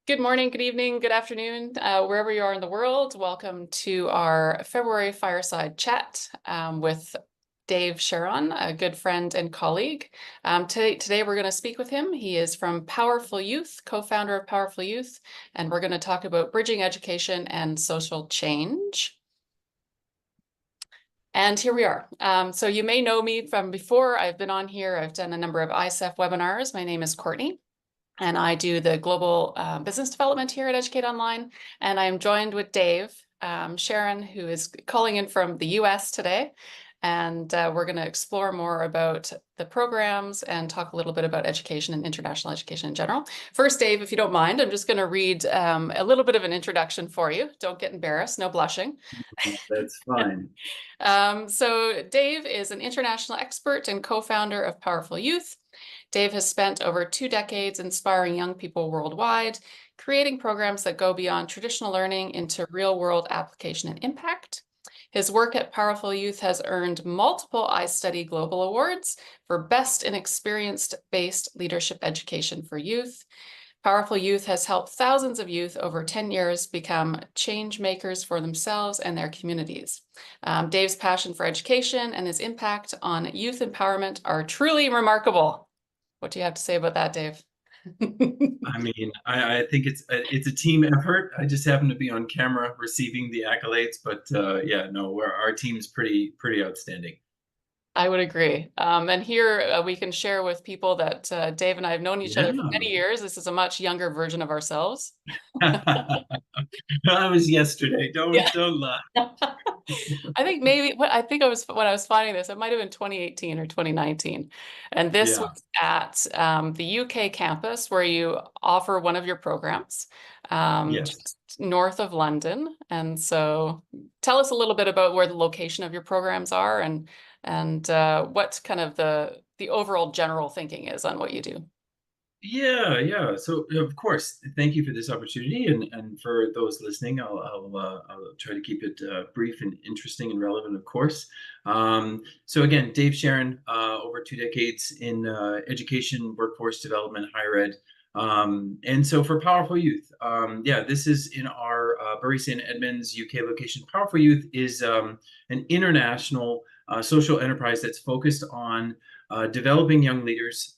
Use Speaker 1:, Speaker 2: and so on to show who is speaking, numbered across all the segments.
Speaker 1: Good morning, good evening, good afternoon, wherever you are in the world. Welcome to our February Fireside Chat with Dave Charron, a good friend and colleague. Today we're going to speak with him. He is from Powerful Youth, co-founder of Powerful Youth, and we're going to talk about bridging education and social change. And here we are. So you may know me from before. I've been on here. I've done a number of ISEF webinars. My name is Courtney. And I do the global business development here at Educate Online. And I'm joined with Dave Charron, who is calling in from the US today. And we're going to explore more about the programs and talk a little bit about education and international education in general. First, Dave, if you don't mind, I'm just going to read a little bit of an introduction for you. Don't get embarrassed, no blushing.
Speaker 2: That's fine.
Speaker 1: So Dave is an international expert and co-founder of Powerful Youth. Dave has spent over 2 decades inspiring young people worldwide, creating programs that go beyond traditional learning into real-world application and impact. His work at Powerful Youth has earned multiple iStudy Global Awards for Best in Experience-Based Leadership Education for Youth. Powerful Youth has helped thousands of youth over 10 years become change makers for themselves and their communities. Dave's passion for education and his impact on youth empowerment are truly remarkable. What do you have to say about that, Dave?
Speaker 2: I think it's a team effort. I just happen to be on camera receiving the accolades, but yeah, no, our team's pretty outstanding.
Speaker 1: I would agree. And here we can share with people that Dave and I have known each other for
Speaker 2: Yeah.
Speaker 1: many years. This is a much younger version of ourselves.
Speaker 2: That was yesterday.
Speaker 1: Yeah.
Speaker 2: Don't lie.
Speaker 1: I think maybe I think I was when I was finding this, it might have been 2018 or 2019. And this
Speaker 2: Yeah.
Speaker 1: was at the UK campus where you offer one of your programs
Speaker 2: Yes.
Speaker 1: just north of London. And so tell us a little bit about where the location of your programs are and what kind of the overall general thinking is on what you do.
Speaker 2: Yeah. So of course, thank you for this opportunity, and for those listening, I'll try to keep it brief and interesting and relevant, of course. So again, Dave Charron, over 2 decades in education, workforce development, higher ed. And so for Powerful Youth, yeah, this is in our Bury St. Edmunds, UK location. Powerful Youth is an international social enterprise that's focused on developing young leaders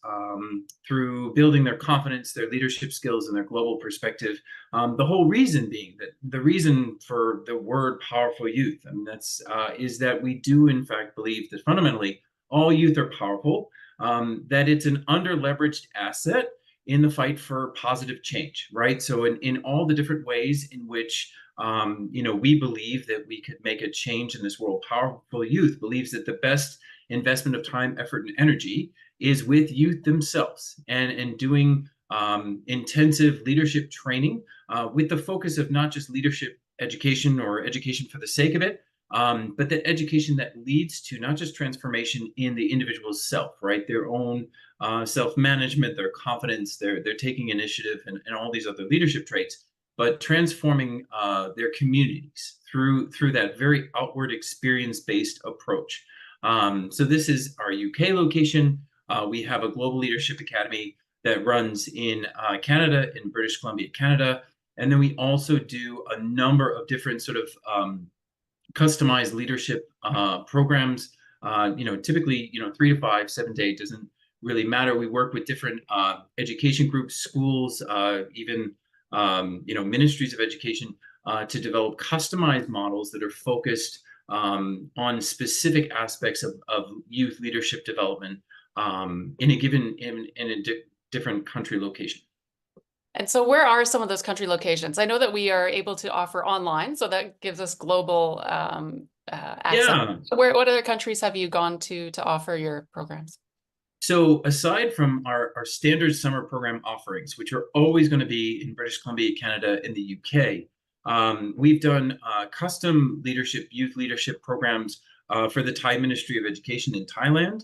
Speaker 2: through building their confidence, their leadership skills, and their global perspective. The whole reason being that the reason for the word powerful youth, I mean, that's is that we do in fact believe that fundamentally all youth are powerful, that it's an under-leveraged asset in the fight for positive change, right? So in all the different ways in which we believe that we could make a change in this world, Powerful Youth believes that the best investment of time, effort, and energy is with youth themselves and doing intensive leadership training with the focus of not just leadership education or education for the sake of it, but the education that leads to not just transformation in the individual's self, right? Their own self-management, their confidence, they're taking initiative and all these other leadership traits, but transforming their communities through that very outward experience-based approach. So this is our UK location. We have a Global Leadership Academy that runs in Canada, in British Columbia, Canada. And then we also do a number of different sort of customized leadership programs, typically, 3 to 5, 7 day, doesn't really matter. We work with different education groups, schools, even, ministries of education to develop customized models that are focused on specific aspects of youth leadership development in a different country location.
Speaker 1: And so where are some of those country locations? I know that we are able to offer online, so that gives us global access.
Speaker 2: Yeah.
Speaker 1: What other countries have you gone to offer your programs?
Speaker 2: So aside from our standard summer program offerings, which are always going to be in British Columbia, Canada, and the UK, we've done custom youth leadership programs for the Thai Ministry of Education in Thailand.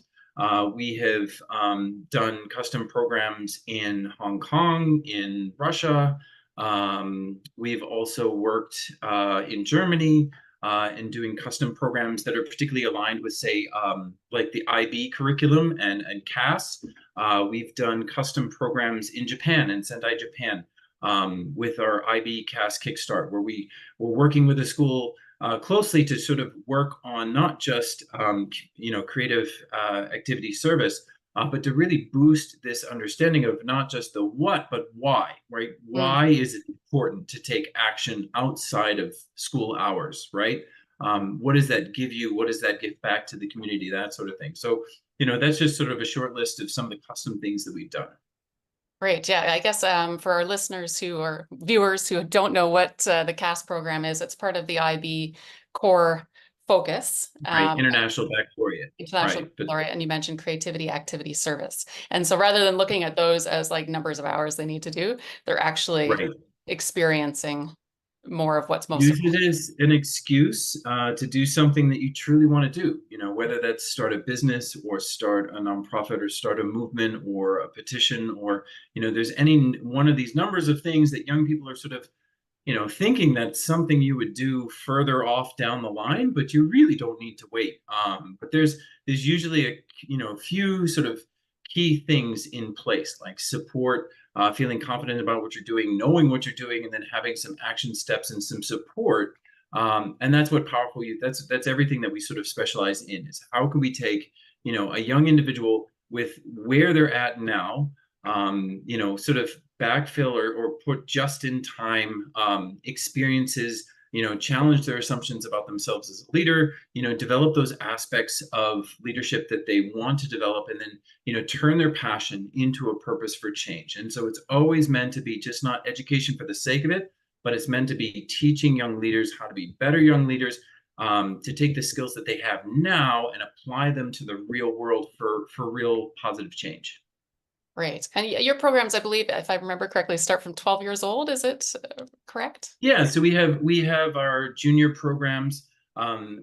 Speaker 2: We have done custom programs in Hong Kong, in Russia. We've also worked in Germany and doing custom programs that are particularly aligned with, say, like the IB curriculum and CAS. We've done custom programs in Japan and Sendai, Japan. with our IB CAS Kickstart, where we're working with the school closely to sort of work on not just creative activity service, but to really boost this understanding of not just the what, but why, right?
Speaker 1: Mm.
Speaker 2: Why is it important to take action outside of school hours, right? What does that give you? What does that give back to the community? That sort of thing. So, that's just sort of a short list of some of the custom things that we've done.
Speaker 1: Great. Yeah, I guess for our listeners who are viewers who don't know what the CAS program is, it's part of the IB core focus,
Speaker 2: Right. International Baccalaureate.
Speaker 1: International
Speaker 2: Right. But
Speaker 1: Baccalaureate, and you mentioned creativity, activity, service. And so rather than looking at those as like numbers of hours they need to do, they're actually
Speaker 2: right.
Speaker 1: experiencing more of what's most
Speaker 2: Use
Speaker 1: important.
Speaker 2: it as an excuse to do something that you truly want to do, whether that's start a business or start a nonprofit or start a movement or a petition, or there's any one of these numbers of things that young people are sort of thinking that's something you would do further off down the line, but you really don't need to wait. But there's usually a few sort of key things in place, like support, feeling confident about what you're doing, knowing what you're doing, and then having some action steps and some support. And that's what Powerful Youth. That's everything that we sort of specialize in. Is how can we take a young individual with where they're at now, sort of backfill or put just in time experiences, challenge their assumptions about themselves as a leader, develop those aspects of leadership that they want to develop, and then, turn their passion into a purpose for change. And so it's always meant to be just not education for the sake of it, but it's meant to be teaching young leaders how to be better young leaders, to take the skills that they have now and apply them to the real world for real positive change.
Speaker 1: Great. And your programs, I believe, if I remember correctly, start from 12 years old. Is it correct?
Speaker 2: Yeah, so we have our junior programs,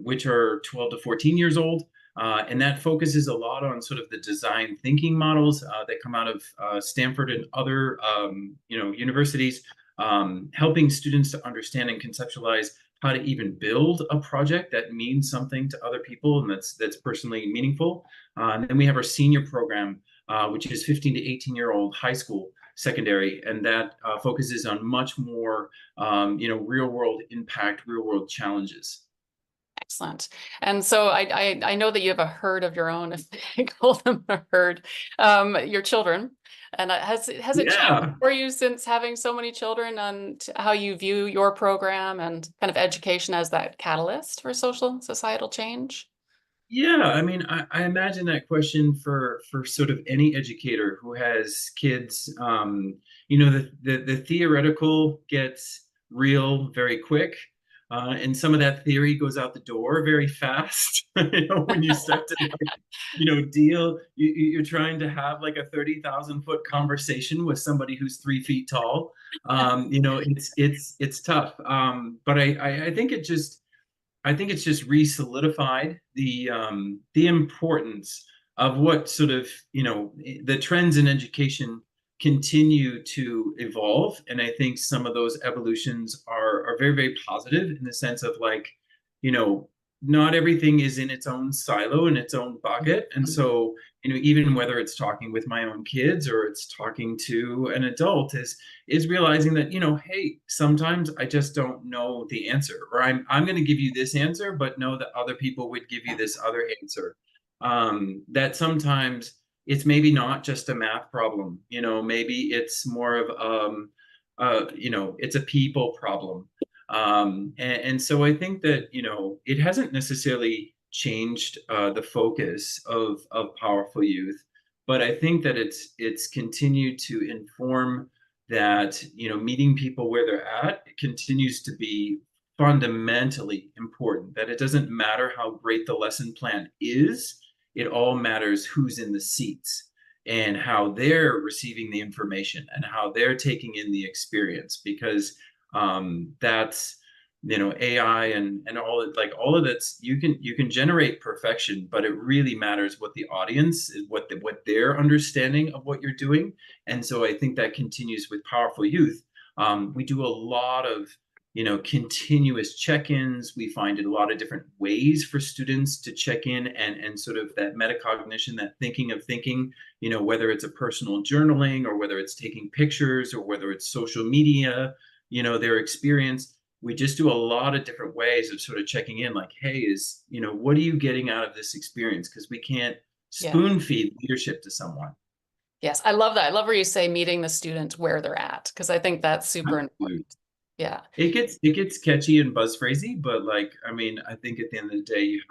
Speaker 2: which are 12 to 14 years old, and that focuses a lot on sort of the design thinking models that come out of Stanford and other universities, helping students to understand and conceptualize how to even build a project that means something to other people and that's personally meaningful. And then we have our senior program, which is 15 to 18-year-old high school, secondary, and that focuses on much more, real world impact, real world challenges.
Speaker 1: Excellent. And so I know that you have a herd of your own, if they call them a herd, your children. And has it changed
Speaker 2: Yeah,
Speaker 1: for you since having so many children on how you view your program and kind of education as that catalyst for societal change?
Speaker 2: yeah. I mean, I imagine that question for sort of any educator who has kids. The theoretical gets real very quick, and some of that theory goes out the door very fast. When you start to you're trying to have like a 30,000 foot conversation with somebody who's 3 feet tall. It's tough. But I think it's just re-solidified the importance of what sort of the trends in education continue to evolve, and I think some of those evolutions are very, very positive in the sense of, like, you know not everything is in its own silo, in its own bucket. And so, even whether it's talking with my own kids or it's talking to an adult, is realizing that, hey, sometimes I just don't know the answer, or I'm going to give you this answer, but know that other people would give you this other answer. That sometimes it's maybe not just a math problem, maybe it's more of it's a people problem. And so I think that, it hasn't necessarily changed the focus of Powerful Youth, but I think that it's continued to inform that, meeting people where they're at continues to be fundamentally important, that it doesn't matter how great the lesson plan is, it all matters who's in the seats and how they're receiving the information and how they're taking in the experience. Because that's AI and all of that's, you can generate perfection, but it really matters what the audience is, what their understanding of what you're doing. And so I think that continues with Powerful Youth. We do a lot of continuous check-ins. We find a lot of different ways for students to check in, and sort of that metacognition, that thinking of thinking, whether it's a personal journaling or whether it's taking pictures or whether it's social media, their experience. We just do a lot of different ways of sort of checking in, like, hey, what are you getting out of this experience? Because we can't
Speaker 1: Yeah.
Speaker 2: spoon feed leadership to someone.
Speaker 1: Yes, I love that. I love where you say meeting the student where they're at, because I think that's super important. Yeah.
Speaker 2: It gets catchy and buzz phrasy, but like, I mean, I think at the end of the day, you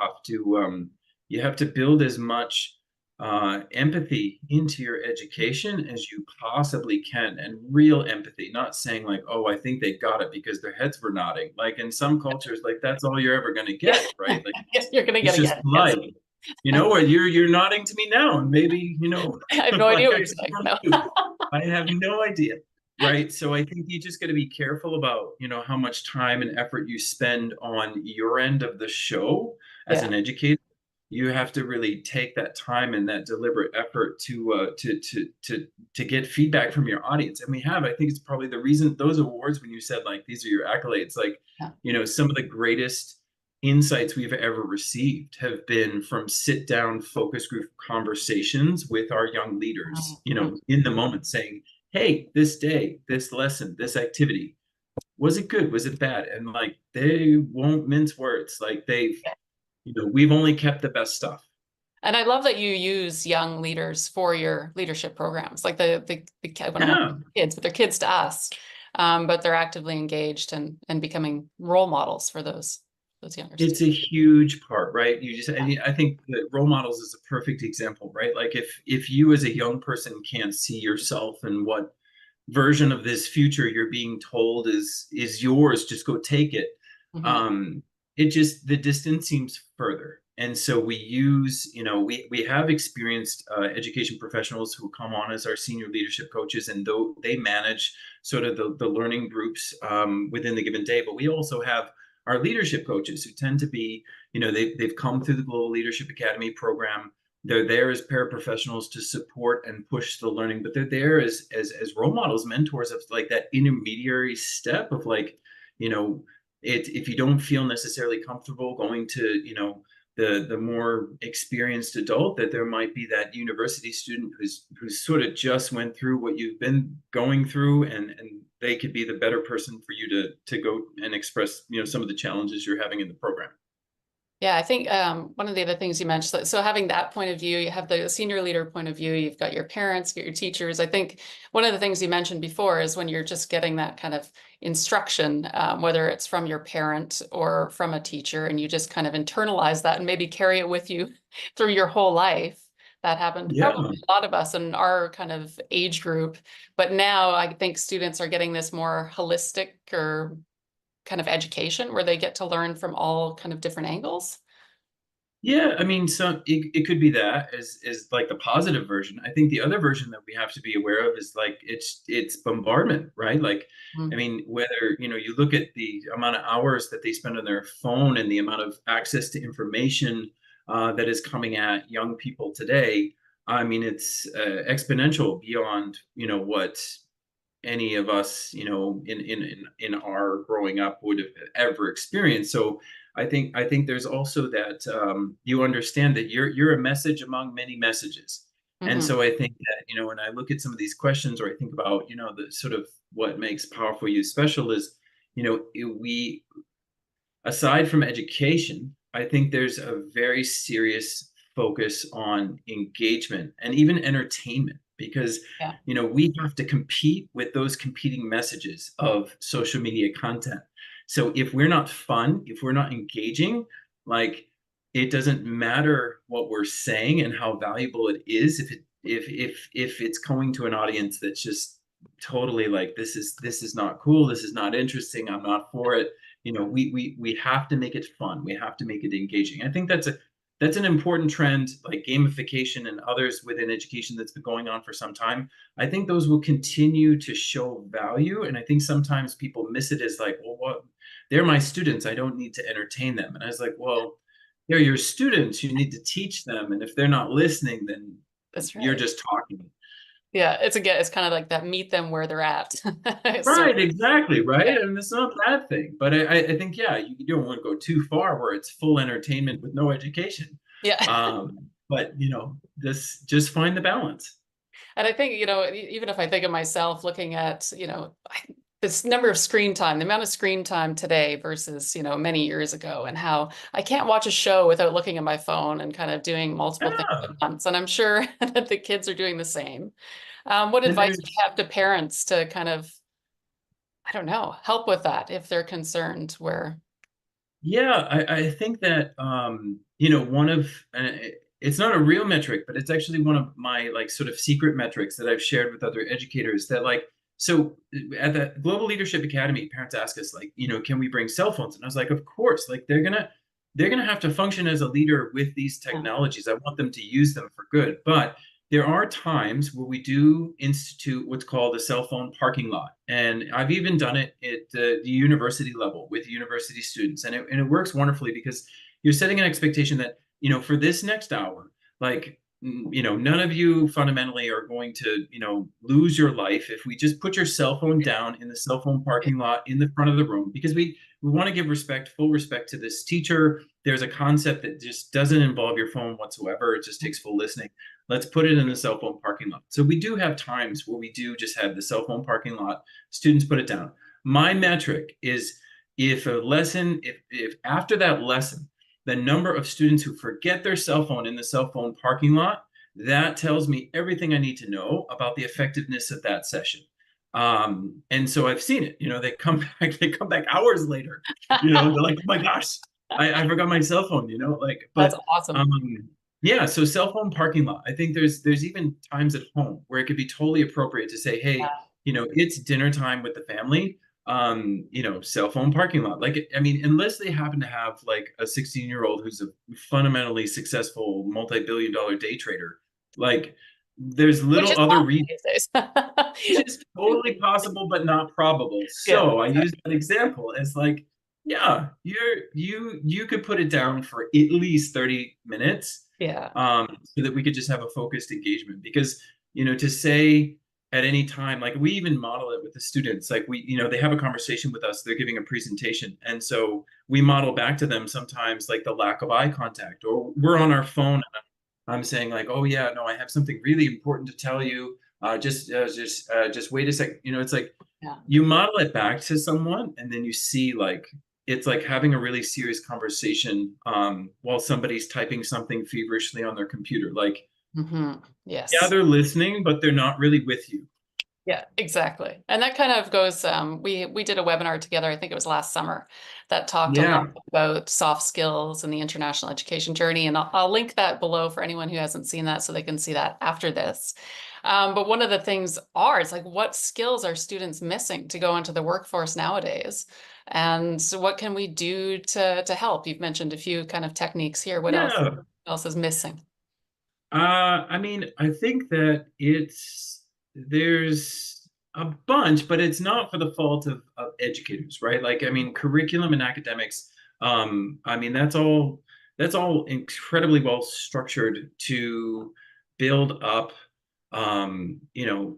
Speaker 2: have to build as much empathy into your education as you possibly can, and real empathy, not saying like, oh, I think they got it because their heads were nodding. Like in some cultures, like that's all you're ever going to
Speaker 1: Yeah.
Speaker 2: get, right? Like
Speaker 1: Yes, you're gonna
Speaker 2: it's
Speaker 1: get
Speaker 2: just
Speaker 1: again. Yes.
Speaker 2: polite, or you're nodding to me now, and maybe
Speaker 1: I have no idea
Speaker 2: like
Speaker 1: what
Speaker 2: I
Speaker 1: you're saying.
Speaker 2: confirmed
Speaker 1: No.
Speaker 2: you. I have no idea. Right. So I think you just got to be careful about, how much time and effort you spend on your end of the show as
Speaker 1: Yeah.
Speaker 2: an educator. You have to really take that time and that deliberate effort to get feedback from your audience. And we have, I think it's probably the reason those awards, when you said like these are your accolades, like,
Speaker 1: Yeah.
Speaker 2: some of the greatest insights we've ever received have been from sit down focus group conversations with our young leaders,
Speaker 1: Mhm.
Speaker 2: in the moment, saying, hey, this day, this lesson, this activity, was it good? Was it bad? And like, they won't mince words. Like we've only kept the best stuff.
Speaker 1: And I love that you use young leaders for your leadership programs, like when I'm
Speaker 2: Yeah.
Speaker 1: kids, but they're kids to us, but they're actively engaged and becoming role models for those younger
Speaker 2: It's
Speaker 1: students.
Speaker 2: a huge part, right? I think that role models is a perfect example, right? Like if you as a young person can't see yourself and what version of this future you're being told is yours, just go take it.
Speaker 1: Mhm.
Speaker 2: um it just, the distance seems further, and so we use, we have experienced education professionals who come on as our senior leadership coaches, and though they manage sort of the learning groups within the given day, but we also have our leadership coaches who tend to be, they've come through the Global Leadership Academy program. They're there as paraprofessionals to support and push the learning, but they're there as role models, mentors of like that intermediary step of like, you know if you don't feel necessarily comfortable going to, the more experienced adult, that there might be that university student who's sort of just went through what you've been going through, and they could be the better person for you to go and express, some of the challenges you're having in the program.
Speaker 1: Yeah, I think one of the other things you mentioned, so having that point of view, you have the senior leader point of view, you've got your parents, you got your teachers. I think one of the things you mentioned before is when you're just getting that kind of instruction, whether it's from your parent or from a teacher, and you just kind of internalize that and maybe carry it with you through your whole life. That happened probably
Speaker 2: Yeah.
Speaker 1: a lot of us in our kind of age group. But now I think students are getting this more holistic or kind of education where they get to learn from all kind of different angles.
Speaker 2: Yeah, I mean, so it could be that is like the positive version. I think the other version that we have to be aware of is like it's bombardment, right? Like, I
Speaker 1: Mhm.
Speaker 2: mean, whether you look at the amount of hours that they spend on their phone and the amount of access to information that is coming at young people today. I mean, it's exponential beyond what any of us, in our growing up would have ever experienced. So I think there's also that you understand that you're a message among many messages. And
Speaker 1: Mhm.
Speaker 2: so I think that, when I look at some of these questions, or I think about, the sort of what makes Powerful Youth special is, we, aside from education, I think there's a very serious focus on engagement and even entertainment, because
Speaker 1: Yeah.
Speaker 2: we have to compete with those competing messages of social media content. So if we're not fun, if we're not engaging, like, it doesn't matter what we're saying and how valuable it is if it's going to an audience that's just totally like, this is not cool, this is not interesting, I'm not for it. We have to make it fun, we have to make it engaging. I think that's an important trend, like gamification and others within education, that's been going on for some time. I think those will continue to show value, and I think sometimes people miss it as like, well, what, they're my students, I don't need to entertain them. And I was like, well, they're your students, you need to teach them, and if they're not listening, then
Speaker 1: That's
Speaker 2: you're
Speaker 1: right.
Speaker 2: just talking.
Speaker 1: Yeah, it's kind of like that meet them where they're at. Sort
Speaker 2: Right, exactly,
Speaker 1: yeah.
Speaker 2: right? And it's not a bad thing. But I think, yeah, you don't want to go too far where it's full entertainment with no education.
Speaker 1: Yeah.
Speaker 2: But just find the balance.
Speaker 1: And I think, even if I think of myself looking at, this number of screen time, the amount of screen time today versus, many years ago, and how I can't watch a show without looking at my phone and kind of doing multiple things at
Speaker 2: Yeah.
Speaker 1: once. And I'm sure that the kids are doing the same. What
Speaker 2: And
Speaker 1: advice do you
Speaker 2: there's
Speaker 1: have to parents to kind of, I don't know, help with that if they're concerned where,
Speaker 2: Yeah, I think that one of it's not a real metric, but it's actually one of my like sort of secret metrics that I've shared with other educators that like so at the Global Leadership Academy, parents ask us like, can we bring cell phones? And I was like, of course, like they're gonna have to function as a leader with these
Speaker 1: mm,
Speaker 2: technologies. I want them to use them for good. But there are times where we do institute what's called a cell phone parking lot. And I've even done it at the university level with university students. And it works wonderfully because you're setting an expectation that, for this next hour, like, none of you fundamentally are going to, lose your life if we just put your cell phone down in the cell phone
Speaker 1: yeah,
Speaker 2: parking lot in the front of the room because we want to give full respect to this teacher. There's a concept that just doesn't involve your phone whatsoever. It just takes full listening. Let's put it in the cell phone parking lot. So we do have times where we do just have the cell phone parking lot. Students put it down. My metric is if after that lesson, the number of students who forget their cell phone in the cell phone parking lot, that tells me everything I need to know about the effectiveness of that session. And so I've seen it. They come back hours later. They're like, oh my gosh, I forgot my cell phone.
Speaker 1: that's
Speaker 2: But
Speaker 1: awesome.
Speaker 2: um, yeah, so cell phone parking lot. I think there's even times at home where it could be totally appropriate to say, hey, it's dinner time with the family. Cell phone parking lot. Like, I mean, unless they happen to have like a 16-year-old who's a fundamentally successful multi-billion dollar day trader, like there's
Speaker 1: Which
Speaker 2: little
Speaker 1: is
Speaker 2: other
Speaker 1: possible
Speaker 2: reasons,
Speaker 1: these days.
Speaker 2: which is totally possible but not probable.
Speaker 1: Yeah,
Speaker 2: So I use that example as like, yeah, you could put it down for at least 30 minutes,
Speaker 1: yeah.
Speaker 2: so that we could just have a focused engagement. Because, to say at any time, like we even model it with the students, like they have a conversation with us, they're giving a presentation. And so we model back to them sometimes like the lack of eye contact, or we're on our phone. I'm saying like, oh yeah, no, I have something really important to tell you. Just wait a second. It's like
Speaker 1: Yeah.
Speaker 2: you model it back to someone, and then you see like it's like having a really serious conversation while somebody's typing something feverishly on their computer. Like, yeah,
Speaker 1: Yes.
Speaker 2: they're listening, but they're not really with you.
Speaker 1: Yeah, exactly. And that kind of goes, we did a webinar together, I think it was last summer, that talked a lot
Speaker 2: Yeah,
Speaker 1: about soft skills and the international education journey. And I'll link that below for anyone who hasn't seen that so they can see that after this. But one of the things it's like, what skills are students missing to go into the workforce nowadays? And so what can we do to help? You've mentioned a few kind of techniques here. What
Speaker 2: yeah.
Speaker 1: else is missing?
Speaker 2: I mean, I think that there's a bunch, but it's not for the fault of educators, right? Like, I mean, curriculum and academics, I mean, that's all incredibly well structured to build up,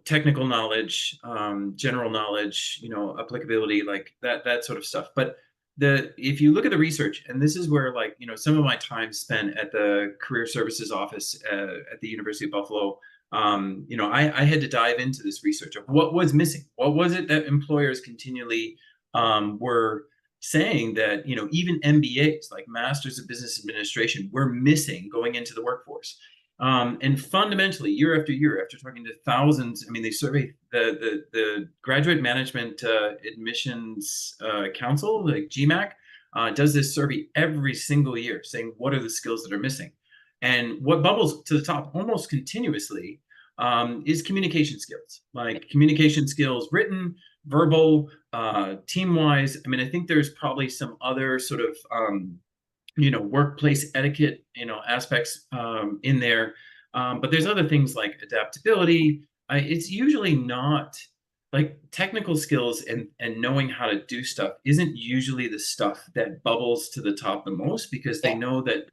Speaker 2: technical knowledge, general knowledge, applicability, like that sort of stuff. But if you look at the research, and this is where like some of my time spent at the career services office at the University of Buffalo, I had to dive into this research of what was missing. What was it that employers continually were saying that even MBAs, like Masters of Business Administration, were missing going into the workforce. And fundamentally, year after year, after talking to thousands, I mean, they surveyed the Graduate Management Admissions Council, like GMAC, does this survey every single year, saying what are the skills that are missing. And what bubbles to the top almost continuously is communication skills, like communication skills, written, verbal, team-wise. I mean, I think there's probably some other sort of workplace etiquette, aspects in there. But there's other things like adaptability. It's usually not like technical skills and knowing how to do stuff isn't usually the stuff that bubbles to the top the most because they
Speaker 1: Yeah.
Speaker 2: know that,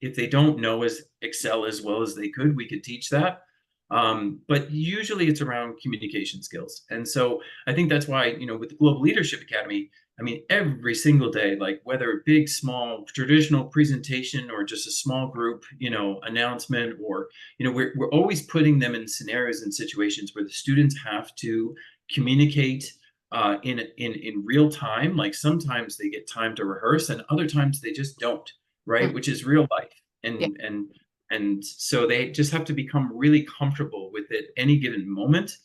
Speaker 2: if they don't know as Excel as well as they could, we could teach that. But usually it's around communication skills. And so I think that's why, with the Global Leadership Academy, I mean, every single day, like whether big, small, traditional presentation or just a small group, announcement, or, we're always putting them in scenarios and situations where the students have to communicate in real time. Like sometimes they get time to rehearse and other times they just don't, right?
Speaker 1: Mm.
Speaker 2: Which is real life.
Speaker 1: Yeah.
Speaker 2: And so they just have to become really comfortable with it any given moment.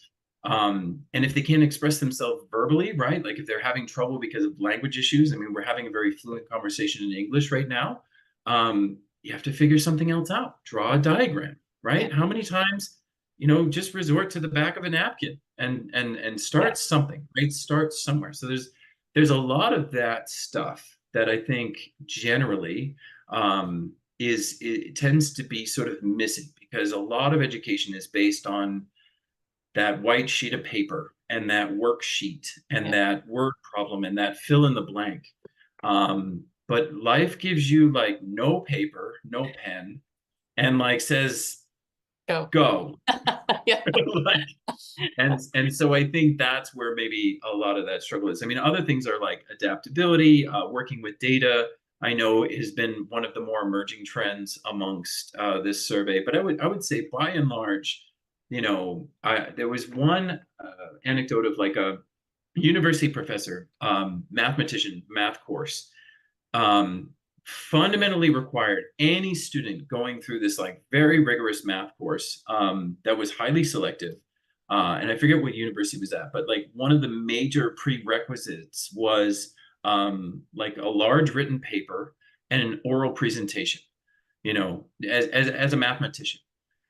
Speaker 2: And if they can't express themselves verbally, right? Like if they're having trouble because of language issues, I mean, we're having a very fluent conversation in English right now. You have to figure something else out. Draw a diagram,
Speaker 1: Yeah.
Speaker 2: right? How many times, just resort to the back of a napkin and
Speaker 1: Yeah.
Speaker 2: start something, right? Start somewhere. So there's a lot of that stuff that I think generally it tends to be sort of missing because a lot of education is based on that white sheet of paper and that worksheet and
Speaker 1: Yeah.
Speaker 2: that word problem and that fill in the blank. But life gives you like no paper, no pen, and like says,
Speaker 1: Go.
Speaker 2: go.
Speaker 1: Yeah.
Speaker 2: Like, and so I think that's where maybe a lot of that struggle is. I mean, other things are like adaptability, working with data. I know has been one of the more emerging trends amongst this survey. But I would say by and large, there was one anecdote of like a university professor, mathematician, math course, um, fundamentally required any student going through this like very rigorous math course that was highly selective. And I forget what university was at, but like one of the major prerequisites was like a large written paper and an oral presentation, as a mathematician,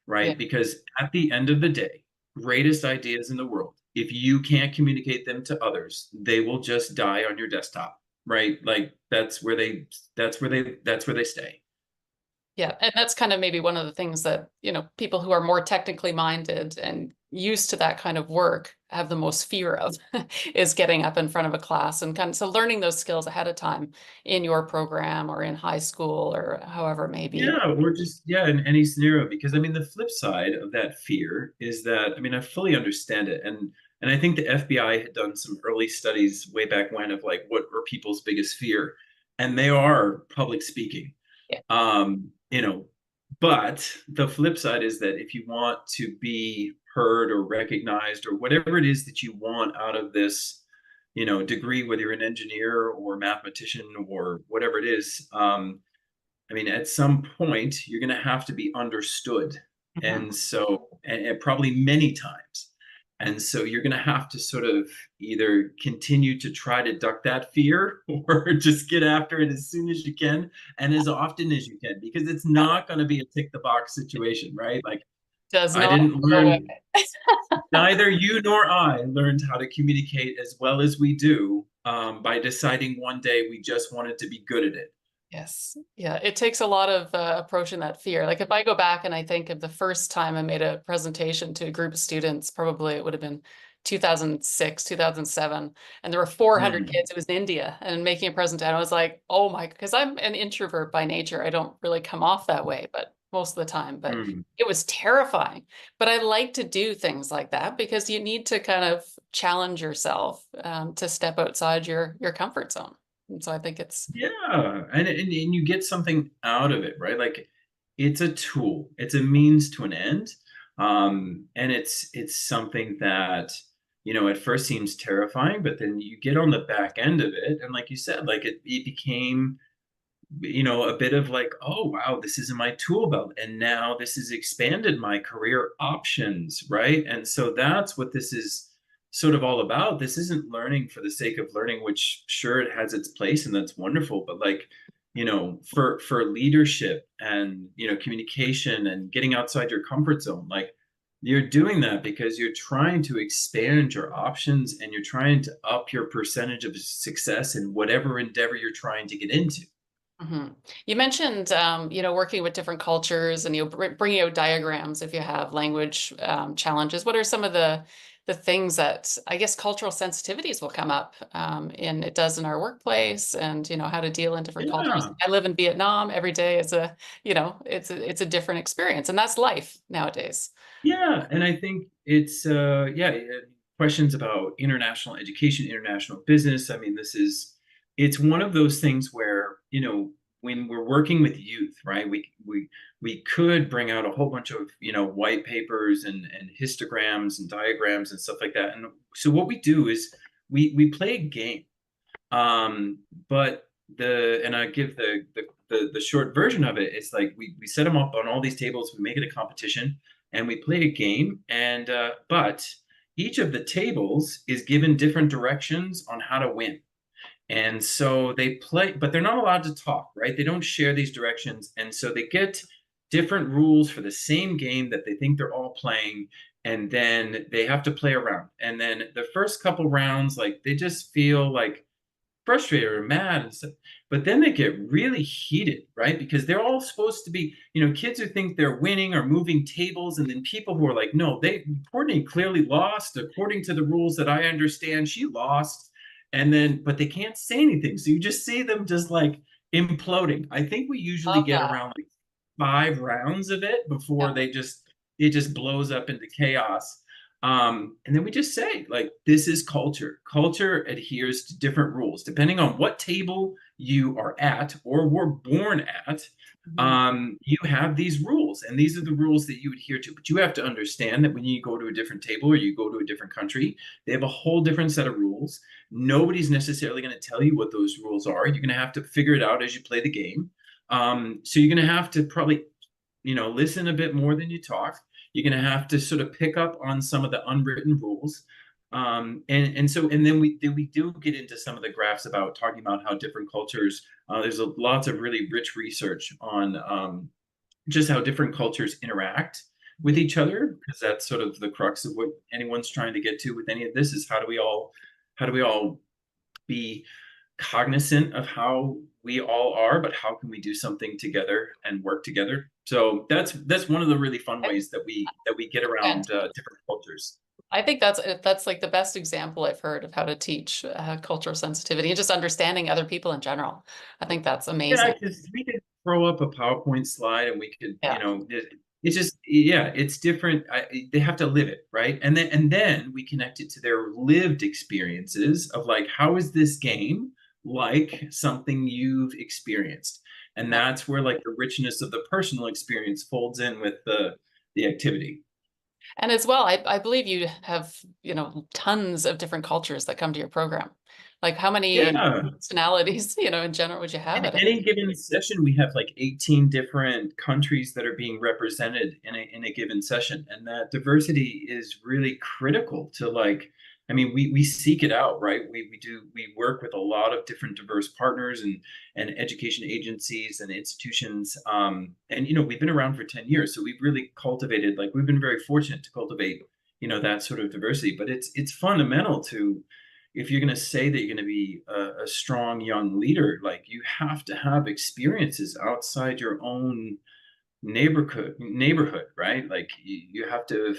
Speaker 1: Yeah.
Speaker 2: right? Because at the end of the day, greatest ideas in the world, if you can't communicate them to others, they will just die on your desktop, right? Like that's where they stay.
Speaker 1: Yeah, and that's kind of maybe one of the things that, people who are more technically minded and used to that kind of work have the most fear of is getting up in front of a class and kind of so learning those skills ahead of time in your program or in high school or however it may be.
Speaker 2: Yeah, or just yeah, in any scenario. Because I mean, the flip side of that fear is that I mean, I fully understand it, and I think the FBI had done some early studies way back when of like what were people's biggest fear, and they are public speaking.
Speaker 1: Yeah.
Speaker 2: You know, but the flip side is that if you want to be heard or recognized or whatever it is that you want out of this, degree, whether you're an engineer or mathematician or whatever it is, I mean, at some point, you're going to have to be understood.
Speaker 1: Mhm.
Speaker 2: And so, and probably many times. And so you're going to have to sort of either continue to try to duck that fear or just get after it as soon as you can and as often as you can, because it's not going to be a tick the box situation, right? Like,
Speaker 1: Does
Speaker 2: I
Speaker 1: not
Speaker 2: didn't
Speaker 1: go away.
Speaker 2: learn, neither you nor I learned how to communicate as well as we do by deciding one day we just wanted to be good at it.
Speaker 1: Yes. Yeah. It takes a lot of approaching that fear. Like if I go back and I think of the first time I made a presentation to a group of students, probably it would have been 2006, 2007, and there were 400
Speaker 2: Mm,
Speaker 1: kids. It was in India and making a presentation. I was like, oh my, because I'm an introvert by nature. I don't really come off that way, but most of the time, but
Speaker 2: mm.
Speaker 1: it was terrifying. But I like to do things like that because you need to kind of challenge yourself to step outside your comfort zone. And so I think it's
Speaker 2: Yeah, and you get something out of it, right? Like it's a tool, it's a means to an end, and it's something that at first seems terrifying, but then you get on the back end of it, and like you said, like it became a bit of like, oh wow, this is in my tool belt, and now this has expanded my career options, right? And so that's what this is sort of all about. This isn't learning for the sake of learning, which sure it has its place and that's wonderful, but like, for leadership and communication and getting outside your comfort zone, like you're doing that because you're trying to expand your options and you're trying to up your percentage of success in whatever endeavor you're trying to get into.
Speaker 1: Mhm. You mentioned, working with different cultures and bringing out diagrams if you have language challenges. What are some of the the things that I guess cultural sensitivities will come up, and it does in our workplace, and how to deal in different cultures.
Speaker 2: Yeah.
Speaker 1: I live in Vietnam. Every day is it's a different experience, and that's life nowadays.
Speaker 2: Yeah, and I think it's questions about international education, international business. I mean, it's one of those things where, when we're working with youth, right? We could bring out a whole bunch of, white papers and histograms and diagrams and stuff like that. And so what we do is we play a game. Um, but and I give the short version of it. It's like we set them up on all these tables, we make it a competition, and we play a game. And but each of the tables is given different directions on how to win. And so they play, but they're not allowed to talk, right? They don't share these directions. And so they get different rules for the same game that they think they're all playing. And then they have to play around. And then the first couple rounds, like they just feel like frustrated or mad and stuff. But then they get really heated, right? Because they're all supposed to be, kids who think they're winning or moving tables, and then people who are like, no, Courtney clearly lost. According to the rules that I understand, she lost. And then, but they can't say anything. So you just see them just like imploding. I think we usually
Speaker 1: Love
Speaker 2: get
Speaker 1: that.
Speaker 2: around like 5 rounds of it before
Speaker 1: Yeah.
Speaker 2: it just blows up into chaos. And then we just say, like, this is culture. Culture adheres to different rules depending on what table you are at or were born at.
Speaker 1: Mhm.
Speaker 2: You have these rules, and these are the rules that you adhere to. But you have to understand that when you go to a different table or you go to a different country, they have a whole different set of rules. Nobody's necessarily going to tell you what those rules are. You're going to have to figure it out as you play the game. So you're going to have to probably, listen a bit more than you talk. You're going to have to sort of pick up on some of the unwritten rules. And then we do get into some of the graphs about talking about how different cultures. There's lots of really rich research on just how different cultures interact with each other, because that's sort of the crux of what anyone's trying to get to with any of this is how do we all be cognizant of how we all are, but how can we do something together and work together? So that's one of the really fun ways that we get
Speaker 1: And
Speaker 2: around different cultures.
Speaker 1: I think that's like the best example I've heard of how to teach cultural sensitivity and just understanding other people in general. I think that's
Speaker 2: Yeah,
Speaker 1: amazing.
Speaker 2: because we could throw up a PowerPoint slide and we could,
Speaker 1: Yeah.
Speaker 2: it's just, yeah, it's different. They have to live it, right? And then we connect it to their lived experiences of like, how is this game like something you've experienced? And
Speaker 1: Yeah.
Speaker 2: that's where like the richness of the personal experience folds in with the activity.
Speaker 1: And as well, I believe you have, tons of different cultures that come to your program. Like how many
Speaker 2: Yeah.
Speaker 1: personalities, in general would you have
Speaker 2: In
Speaker 1: at it?
Speaker 2: any given session, we have like 18 different countries that are being represented in a given session. And that diversity is really critical to like, I mean, we seek it out, right? We work with a lot of different diverse partners and education agencies and institutions. And we've been around for 10 years. So we've really cultivated, like we've been very fortunate to cultivate, that sort of diversity. But it's fundamental to if you're going to say that you're going to be a strong young leader, like you have to have experiences outside your own neighborhood, right? Like you have to have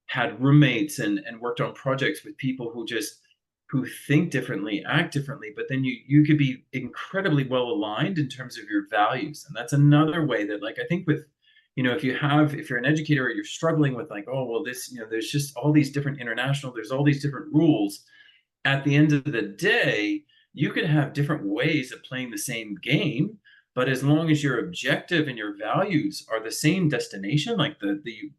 Speaker 2: had roommates and worked on projects with people who think differently, act differently, but then you could be incredibly well aligned in terms of your values. And that's another way that like I think with if you're an educator or you're struggling with like, oh well, this, there's just all these different there's all these different rules. At the end of the day, you could have different ways of playing the same game, but as long as your objective and your values are the same destination, like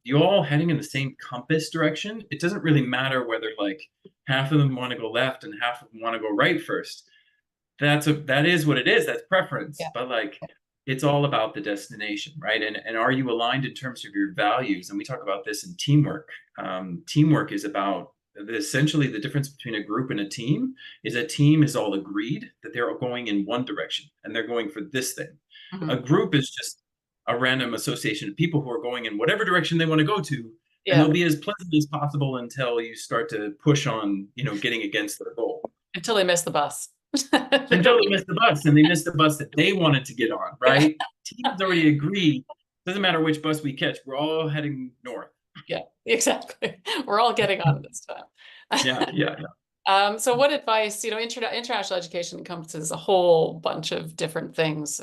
Speaker 2: you all heading in the same compass direction, it doesn't really matter whether like half of them want to go left and half of them want to go right first. That is what it is. That's preference.
Speaker 1: Yeah.
Speaker 2: But like it's all about the destination, right? And are you aligned in terms of your values? And we talk about this in teamwork. Teamwork is about essentially the difference between a group and a team is a team is all agreed that they're going in one direction and they're going for this thing. A
Speaker 1: Mhm.
Speaker 2: group is just a random association of people who are going in whatever direction they want to go to, and
Speaker 1: Yeah.
Speaker 2: they'll be as pleasant as possible until you start to push on, getting against their goal.
Speaker 1: Until they miss the bus. They
Speaker 2: Until
Speaker 1: don't.
Speaker 2: they miss the bus, and they miss the bus that they wanted to get on,
Speaker 1: Yeah.
Speaker 2: right? Teams already agree. Doesn't matter which bus we catch, we're all heading north.
Speaker 1: Yeah, exactly. We're all getting on it this
Speaker 2: Yeah,
Speaker 1: time.
Speaker 2: yeah,
Speaker 1: So what advice, international education encompasses a whole bunch of different things.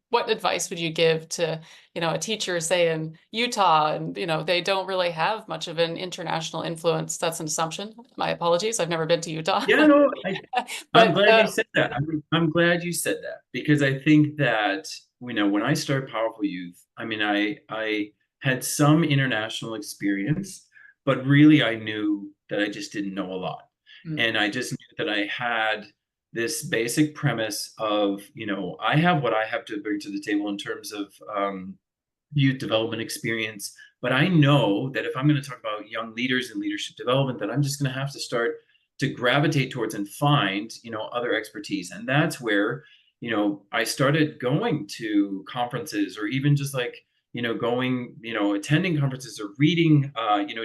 Speaker 1: What advice would you give to, a teacher, say in Utah, and, they don't really have much of an international influence? That's an assumption. My apologies. I've never been to Utah.
Speaker 2: yeah. No, I'm
Speaker 1: But
Speaker 2: glad you said that. I'm glad you said that because I think that, when I started Powerful Youth, I mean, I had some international experience, but really I knew that I just didn't know a lot.
Speaker 1: mm,
Speaker 2: And I just knew that I had this basic premise of, I have what I have to bring to the table in terms of youth development experience. But I know that if I'm going to talk about young leaders and leadership development, that I'm just going to have to start to gravitate towards and find, other expertise. And that's where, I started going to conferences or even just like, going, attending conferences or reading,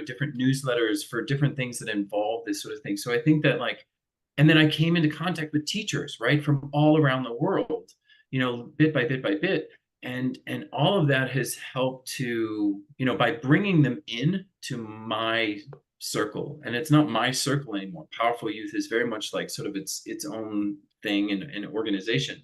Speaker 2: different newsletters for different things that involve this sort of thing. So I think that like, and then I came into contact with teachers, right, from all around the world, bit by bit by bit, and all of that has helped to, by bringing them in to my circle. And it's not my circle anymore. Powerful Youth is very much like sort of its own thing and organization.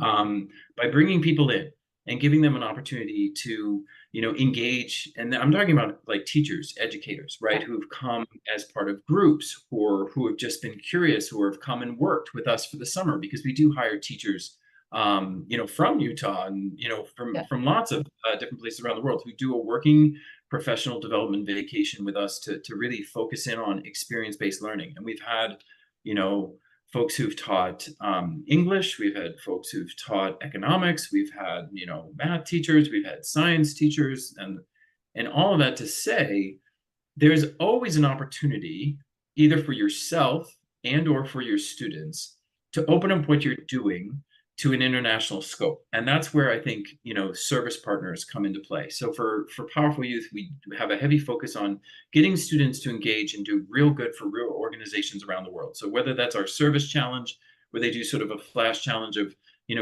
Speaker 2: By bringing people in and giving them an opportunity to, engage. And I'm talking about like teachers, educators, right, who've come as part of groups or who have just been curious, who have come and worked with us for the summer, because we do hire teachers, from Utah and, from lots of different places around the world who do a working professional development vacation with us to really focus in on experience-based learning. And we've had, folks who've taught English, we've had folks who've taught economics, we've had, math teachers, we've had science teachers, and all of that to say, there's always an opportunity either for yourself and or for your students to open up what you're doing to an international scope. And that's where I think, service partners come into play. So for Powerful Youth, we have a heavy focus on getting students to engage and do real good for real organizations around the world. So whether that's our service challenge, where they do sort of a flash challenge of,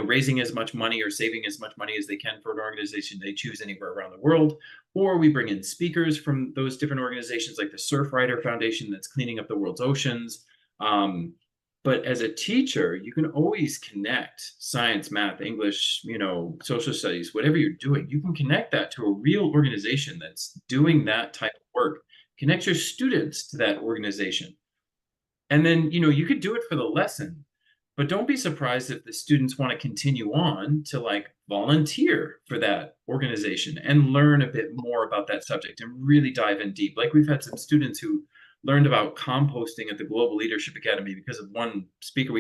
Speaker 2: raising as much money or saving as much money as they can for an organization they choose anywhere around the world, or we bring in speakers from those different organizations like the Surfrider Foundation that's cleaning up the world's oceans. But as a teacher, you can always connect science, math, English, social studies, whatever you're doing. You can connect that to a real organization that's doing that type of work. Connect your students to that organization. And then, you could do it for the lesson, but don't be surprised if the students want to continue on to like volunteer for that organization and learn a bit more about that subject and really dive in deep. Like we've had some students who learned about composting at the Global Leadership Academy because of one speaker.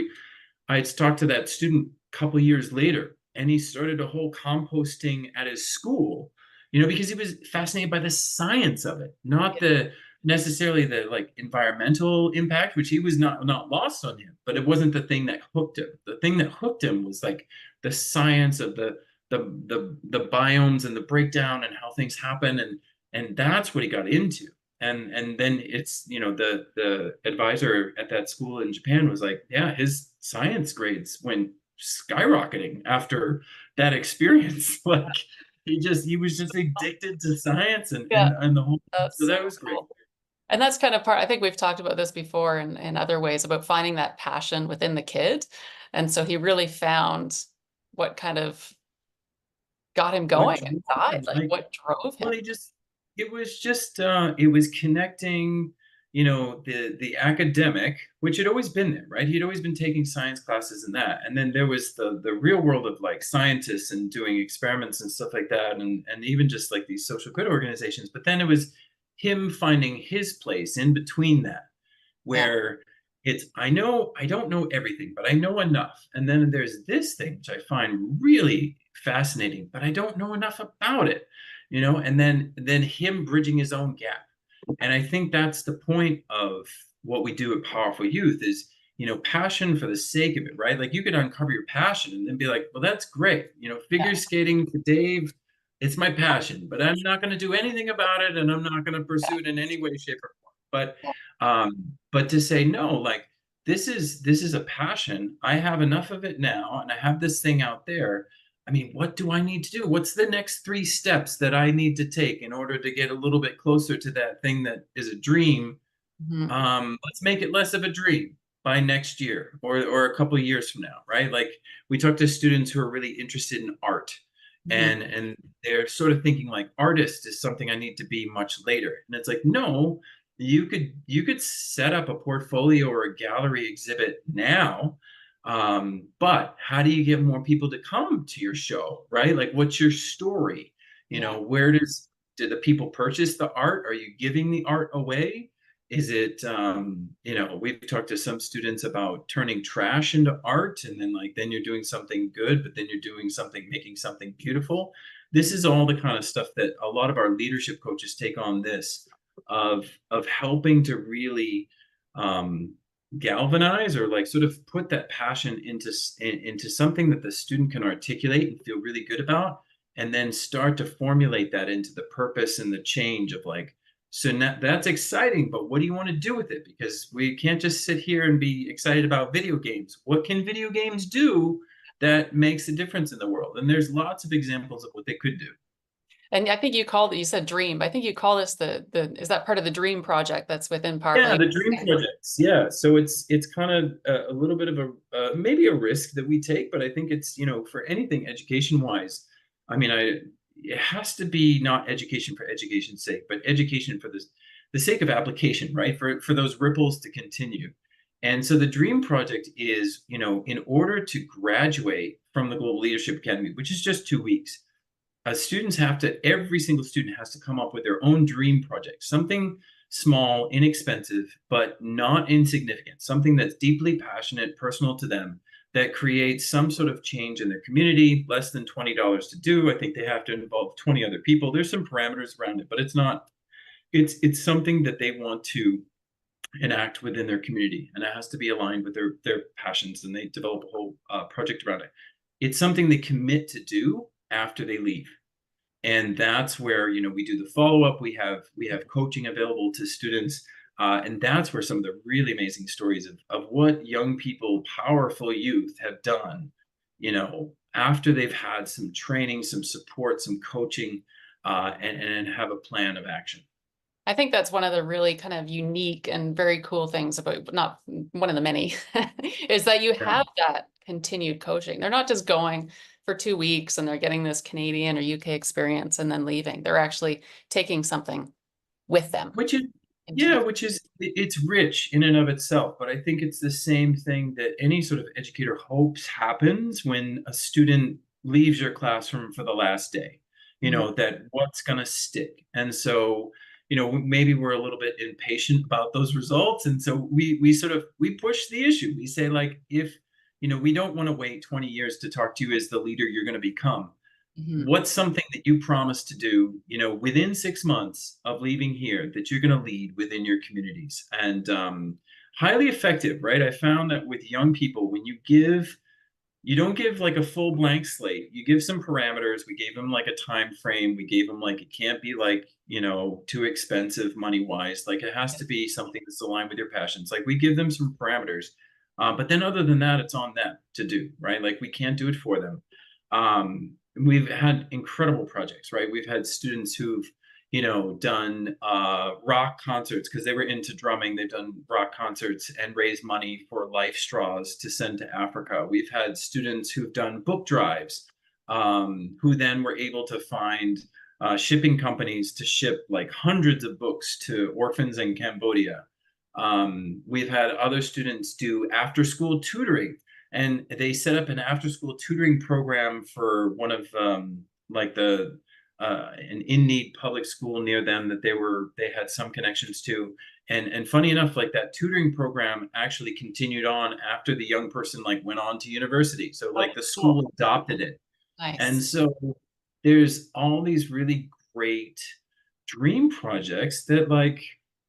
Speaker 2: I had talked to that student a couple of years later, and he started a whole composting at his school, because he was fascinated by the science of it, not the necessarily the like environmental impact, which he was not lost on him, but it wasn't the thing that hooked him. The thing that hooked him was like the science of the biomes and the breakdown and how things happen, and that's what he got into. And then it's, the advisor at that school in Japan was like, yeah, his science grades went skyrocketing after that experience. Like he was just addicted to science and
Speaker 1: yeah,
Speaker 2: the whole, so
Speaker 1: that's
Speaker 2: that
Speaker 1: so
Speaker 2: was great.
Speaker 1: cool. And that's kind of part, I think we've talked about this before in other ways about finding that passion within the kid. And so he really found what kind of got him
Speaker 2: What
Speaker 1: going
Speaker 2: drove
Speaker 1: inside,
Speaker 2: him?
Speaker 1: like what drove
Speaker 2: Well,
Speaker 1: him.
Speaker 2: it was connecting, the academic, which had always been there, right? He'd always been taking science classes and that. And then there was the real world of like scientists and doing experiments and stuff like that, and even just like these social good organizations. But then it was him finding his place in between that,
Speaker 1: Yeah,
Speaker 2: where it's I don't know everything, but I know enough. And then there's this thing which I find really fascinating, but I don't know enough about it, and then him bridging his own gap. And I think that's the point of what we do at Powerful Youth is, passion for the sake of it, right? Like you could uncover your passion and then be like, well, that's great.
Speaker 1: yeah,
Speaker 2: Figure skating for Dave, it's my passion, but I'm not going to do anything about it, and I'm not going to pursue it in any way, shape, or form. But to say no, like this is a passion. I have enough of it now, and I have this thing out there. I mean, what do I need to do? What's the next 3 steps that I need to take in order to get a little bit closer to that thing that is a dream?
Speaker 1: Mhm.
Speaker 2: Let's make it less of a dream by next year or a couple of years from now, right? Like we talk to students who are really interested in art
Speaker 1: Mhm.
Speaker 2: and they're sort of thinking like artist is something I need to be much later. And it's like, no, you could set up a portfolio or a gallery exhibit now. But how do you get more people to come to your show, right? Like what's your story?
Speaker 1: Yeah.
Speaker 2: Where do the people purchase the art? Are you giving the art away? Is it, we've talked to some students about turning trash into art, and then like then you're doing something good, but then you're doing something, making something beautiful. This is all the kind of stuff that a lot of our leadership coaches take on this of helping to really um, galvanize or like sort of put that passion into something that the student can articulate and feel really good about, and then start to formulate that into the purpose and the change of like, so now, that's exciting, but what do you want to do with it? Because we can't just sit here and be excited about video games. What can video games do that makes a difference in the world? And there's lots of examples of what they could do.
Speaker 1: And I think you said dream, but I think you call this is that part of the dream project that's within Powerful
Speaker 2: Yeah,
Speaker 1: Youth?
Speaker 2: the dream projects. Yeah, so it's kind of a little bit of a maybe a risk that we take, but I think it's for anything education wise. I mean, it has to be not education for education's sake, but education for the sake of application, right? For those ripples to continue. And so the dream project is, in order to graduate from the Global Leadership Academy, which is just 2 weeks, every single student has to come up with their own dream project, something small, inexpensive, but not insignificant, something that's deeply passionate, personal to them, that creates some sort of change in their community, less than $20 to do. I think they have to involve 20 other people. There's some parameters around it, but it's something that they want to enact within their community, and it has to be aligned with their passions, and they develop a whole project around it. It's something they commit to do after they leave, and that's where we do the follow-up. We have coaching available to students, and that's where some of the really amazing stories of what young people, powerful youth, have done after they've had some training, some support, some coaching, and have a plan of action.
Speaker 1: I think that's one of the really kind of unique and very cool things about, not one of the many, is that you
Speaker 2: Yeah.
Speaker 1: have that continued coaching. They're not just going for 2 weeks and they're getting this Canadian or UK experience and then leaving. They're actually taking something with them
Speaker 2: Which is,
Speaker 1: into
Speaker 2: yeah,
Speaker 1: the.
Speaker 2: it's rich in and of itself, but I think it's the same thing that any sort of educator hopes happens when a student leaves your classroom for the last day,
Speaker 1: Mhm.
Speaker 2: that what's going to stick. And so, maybe we're a little bit impatient about those results. And so we push the issue. We say like, if, we don't want to wait 20 years to talk to you as the leader you're going to become.
Speaker 1: Mhm.
Speaker 2: What's something that you promise to do, within 6 months of leaving here that you're going to lead within your communities? And highly effective, right? I found that with young people, when you don't give like a full blank slate. You give some parameters. We gave them like a time frame. We gave them like, it can't be like, too expensive money wise. Like it has to be something that's aligned with your passions. Like we give them some parameters. But then other than that, it's on them to do, right? Like we can't do it for them. We've had incredible projects, right? We've had students who've, done rock concerts because they were into drumming. They've done rock concerts and raised money for life straws to send to Africa. We've had students who've done book drives, who then were able to find shipping companies to ship like hundreds of books to orphans in Cambodia. We've had other students do after school tutoring, and they set up an after school tutoring program for one of like an in need public school near them that they had some connections to. And funny enough, like that tutoring program actually continued on after the young person like went on to university. So
Speaker 1: Oh,
Speaker 2: like the
Speaker 1: cool.
Speaker 2: school adopted it. And
Speaker 1: Nice.
Speaker 2: so there's all these really great dream projects that like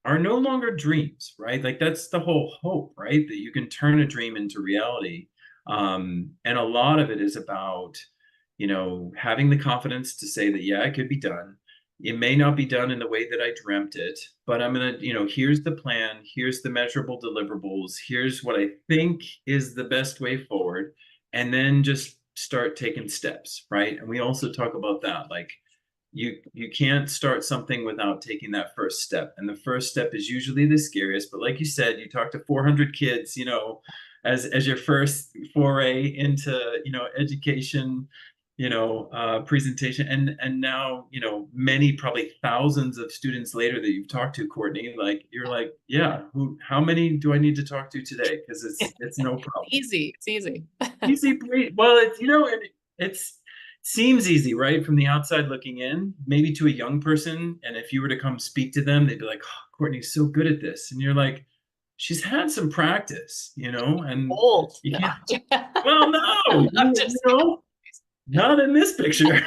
Speaker 2: are no longer dreams, right? Like that's the whole hope, right? That you can turn a dream into reality. And a lot of it is about, having the confidence to say that, yeah, it could be done. It may not be done in the way that I dreamt it, but I'm going to, here's the plan, here's the measurable deliverables, here's what I think is the best way forward. And then just start taking steps, right? And we also talk about that, like you can't start something without taking that first step. And the first step is usually the scariest. But like you said, you talk to 400 kids, as your first foray into, education, presentation, and now, many, probably thousands of students later that you've talked to, Courtney, like you're like, yeah, how many do I need to talk to today? Because it's no problem.
Speaker 1: Easy. It's easy.
Speaker 2: Easy breeze. Well, it's seems easy, right? From the outside looking in, maybe to a young person. And if you were to come speak to them, they'd be like, oh, Courtney's so good at this. And you're like, she's had some practice, and
Speaker 1: Old.
Speaker 2: you
Speaker 1: No.
Speaker 2: can't, well, no,
Speaker 1: I'm just
Speaker 2: not in this picture.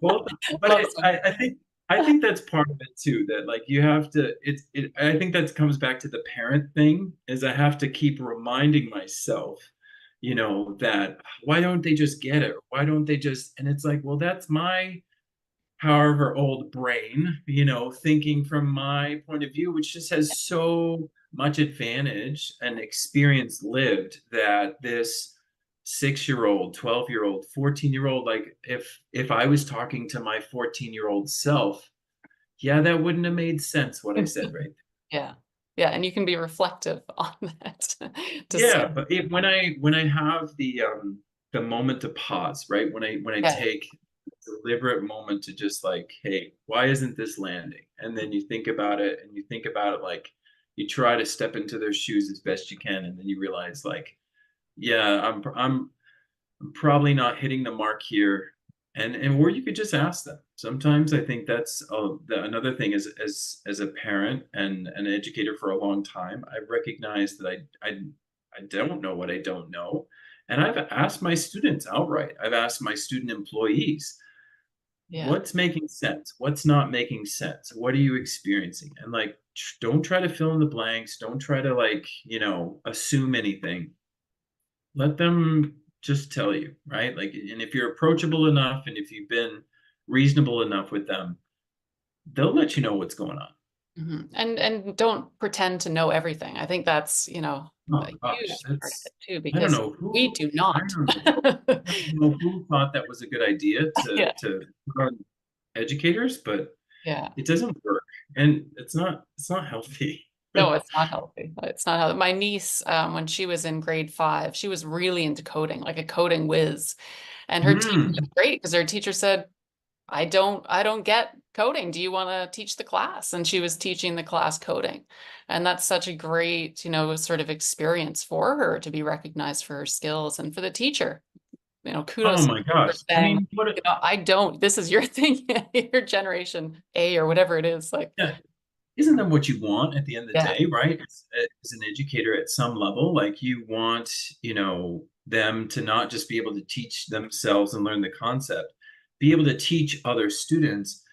Speaker 2: Well, but
Speaker 1: love some.
Speaker 2: I think that's part of it too. That like you have to. I think that comes back to the parent thing. Is I have to keep reminding myself, that why don't they just get it? Why don't they just? And it's like, well, that's my however old brain, thinking from my point of view, which just has so much advantage and experience lived that this 6-year-old, 12-year-old, 14-year-old, like if I was talking to my 14-year-old self, yeah, that wouldn't have made sense what I said right
Speaker 1: Yeah. Yeah. And you can be reflective on that to
Speaker 2: there.
Speaker 1: see.
Speaker 2: Yeah, but when I have the moment to pause, right? When I
Speaker 1: Yeah.
Speaker 2: take deliberate moment to just like, hey, why isn't this landing? And then you think about it, and you think about it like you try to step into their shoes as best you can, and then you realize like, yeah, I'm probably not hitting the mark here. And or you could just ask them. Sometimes I think that's another thing is as a parent and an educator for a long time, I've recognized that I don't know what I don't know. And I've asked my students outright. I've asked my student employees,
Speaker 1: Yeah.
Speaker 2: what's making sense? What's not making sense? What are you experiencing? And like, don't try to fill in the blanks. Don't try to like, assume anything. Let them just tell you, right? Like, and if you're approachable enough and if you've been reasonable enough with them, they'll let you know what's going on.
Speaker 1: And don't pretend to know everything. I think that's,
Speaker 2: Oh
Speaker 1: a
Speaker 2: gosh,
Speaker 1: huge part of
Speaker 2: that's
Speaker 1: it too,
Speaker 2: I don't
Speaker 1: because
Speaker 2: know
Speaker 1: we
Speaker 2: who
Speaker 1: do
Speaker 2: I
Speaker 1: not.
Speaker 2: don't know I don't know who thought that was a good idea to
Speaker 1: Yeah.
Speaker 2: put on educators, but
Speaker 1: Yeah.
Speaker 2: it doesn't work, and it's not healthy.
Speaker 1: No, it's not healthy. It's not healthy. My niece, when she was in grade 5, she was really into coding, like a coding whiz. And her teacher was
Speaker 2: Mm.
Speaker 1: great because her teacher said, I don't get coding. Do you want to teach the class? And she was teaching the class coding. And that's such a great, sort of experience for her to be recognized for her skills and for the teacher.
Speaker 2: Oh
Speaker 1: Kudos
Speaker 2: my
Speaker 1: for
Speaker 2: gosh. I
Speaker 1: saying,
Speaker 2: mean,
Speaker 1: I don't, this is your thing, your generation A or whatever it is. Like,
Speaker 2: yeah, isn't that what you want at the end of the
Speaker 1: yeah,
Speaker 2: day, right? As an educator at some level, like you want, them to not just be able to teach themselves and learn the concept, be able to teach other students,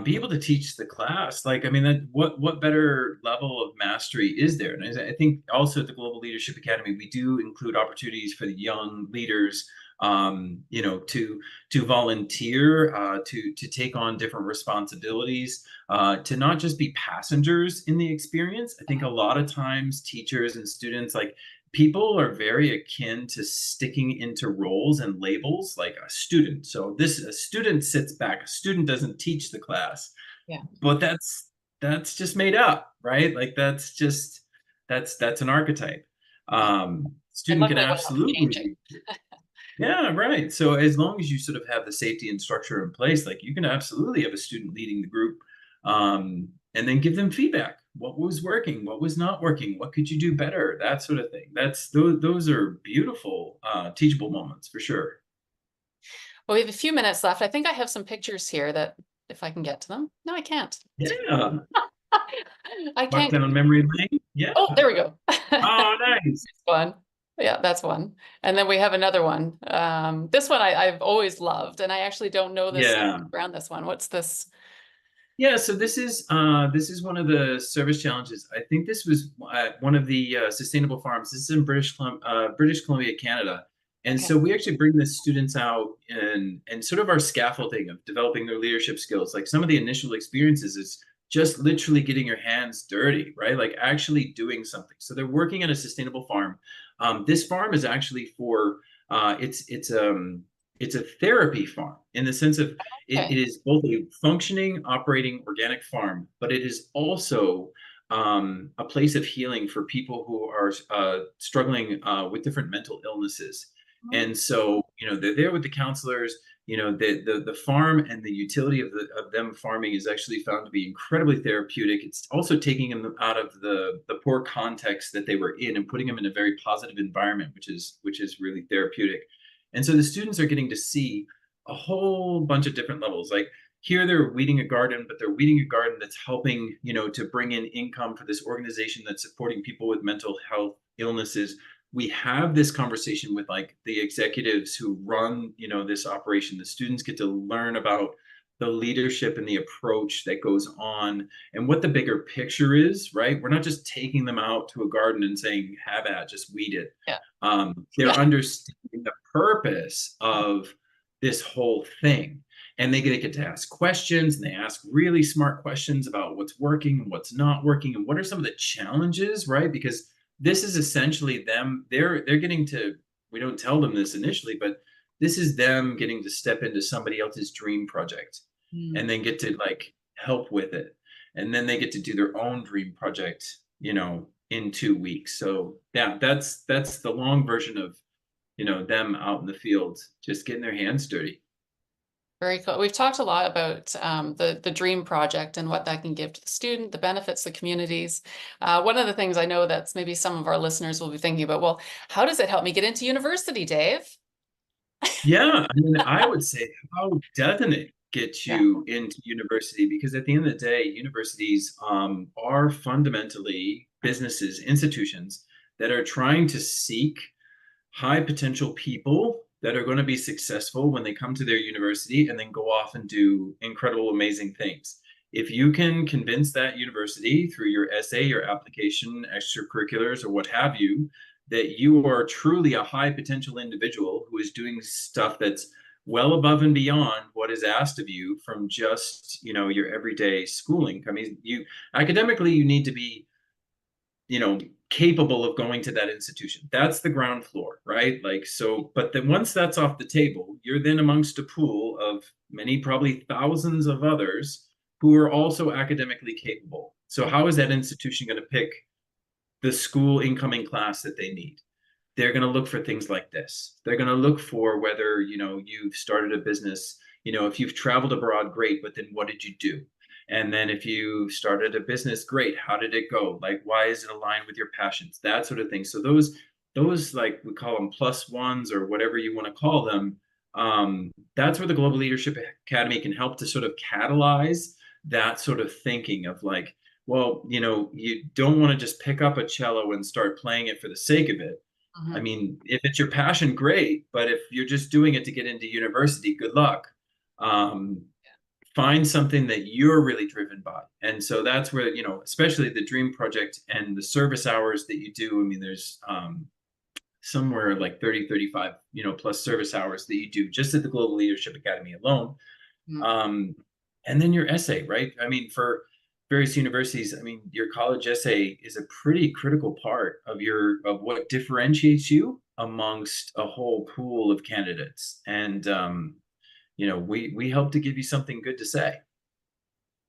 Speaker 2: be able to teach the class. Like, I mean, what better level of mastery is there? And I think also at the Global Leadership Academy, we do include opportunities for the young leaders, to volunteer, to take on different responsibilities, to not just be passengers in the experience. I think a lot of times teachers and students, like people are very akin to sticking into roles and labels like a student. So a student sits back, a student doesn't teach the class,
Speaker 1: yeah.
Speaker 2: but that's just made up, right? Like that's an archetype.
Speaker 1: And
Speaker 2: Student can
Speaker 1: luckily, we're not changing.
Speaker 2: absolutely, yeah, right. So as long as you sort of have the safety and structure in place, like you can absolutely have a student leading the group, and then give them feedback. What was working? What was not working? What could you do better? That sort of thing. Those are beautiful, teachable moments for sure.
Speaker 1: Well, we have a few minutes left. I think I have some pictures here that if I can get to them. No, I can't.
Speaker 2: Yeah.
Speaker 1: I
Speaker 2: Walk
Speaker 1: can't.
Speaker 2: down memory lane. Yeah.
Speaker 1: Oh, there we go.
Speaker 2: Oh, nice.
Speaker 1: One. Yeah, that's one. And then we have another one. This one I've always loved, and I actually don't know this
Speaker 2: Yeah.
Speaker 1: around this one. What's this?
Speaker 2: Yeah, so this is one of the service challenges. I think this was one of the sustainable farms. This is in British Columbia, Canada. And
Speaker 1: Okay.
Speaker 2: so we actually bring the students out and sort of our scaffolding of developing their leadership skills. Like some of the initial experiences is just literally getting your hands dirty, right? Like actually doing something. So they're working at a sustainable farm. This farm is actually for it's a therapy farm in the sense of it
Speaker 1: Okay.
Speaker 2: is both a functioning, operating organic farm, but it is also a place of healing for people who are struggling with different mental illnesses.
Speaker 1: Mhm.
Speaker 2: And so, you know, they're there with the counselors. You know, the farm and the utility of them farming is actually found to be incredibly therapeutic. It's also taking them out of the poor context that they were in and putting them in a very positive environment, which is really therapeutic. And so the students are getting to see a whole bunch of different levels. Like here they're weeding a garden, but they're weeding a garden that's helping, you know, to bring in income for this organization that's supporting people with mental health illnesses. We have this conversation with like the executives who run, you know, this operation. The students get to learn about the leadership and the approach that goes on and what the bigger picture is, right? We're not just taking them out to a garden and saying, have at, just weed it.
Speaker 1: Yeah.
Speaker 2: They're
Speaker 1: Yeah.
Speaker 2: understanding the purpose of this whole thing. And they get to ask questions and they ask really smart questions about what's working and what's not working and what are some of the challenges, right? Because this is essentially them, they're getting to, we don't tell them this initially, but this is them getting to step into somebody else's dream project and
Speaker 1: Mm.
Speaker 2: then get to like help with it. And then they get to do their own dream project, you know, in 2 weeks. So yeah, that's the long version of, you know, them out in the field, just getting their hands dirty.
Speaker 1: Very cool. We've talked a lot about the Dream Project and what that can give to the student, the benefits, the communities. One of the things I know that's maybe some of our listeners will be thinking about, well, how does it help me get into university, Dave?
Speaker 2: Yeah, I mean, I would say, how doesn't it get
Speaker 1: Yeah.
Speaker 2: you into university? Because at the end of the day, universities are fundamentally businesses, institutions that are trying to seek high potential people that are going to be successful when they come to their university and then go off and do incredible, amazing things. If you can convince that university through your essay, your application, extracurriculars, or what have you, that you are truly a high potential individual who is doing stuff that's well above and beyond what is asked of you from just, you know, your everyday schooling. I mean, you academically you need to be, you know, capable of going to that institution. That's the ground floor, right? Like, so, but then once that's off the table, you're then amongst a pool of many, probably thousands of others who are also academically capable. So how is that institution going to pick the school incoming class that they need? They're going to look for things like this. They're going to look for whether, you know, you've started a business, you know, if you've traveled abroad, great, but then what did you do? And then if you started a business, great, how did it go? Like, why is it aligned with your passions? That sort of thing. So those like we call them plus ones or whatever you want to call them. That's where the Global Leadership Academy can help to sort of catalyze that sort of thinking of like, well, you know, you don't want to just pick up a cello and start playing it for the sake of it. I
Speaker 1: Mhm.
Speaker 2: mean, if it's your passion, great. But if you're just doing it to get into university, good luck. Um, Find something that you're really driven by. And so that's where, you know, especially the Dream Project and the service hours that you do. I mean, there's somewhere like 30, 35, you know, plus service hours that you do just at the Global Leadership Academy alone.
Speaker 1: Mhm.
Speaker 2: Um, and then your essay, right? I mean, for various universities, I mean, your college essay is a pretty critical part of your of what differentiates you amongst a whole pool of candidates. And you know, we hope to give you something good to say.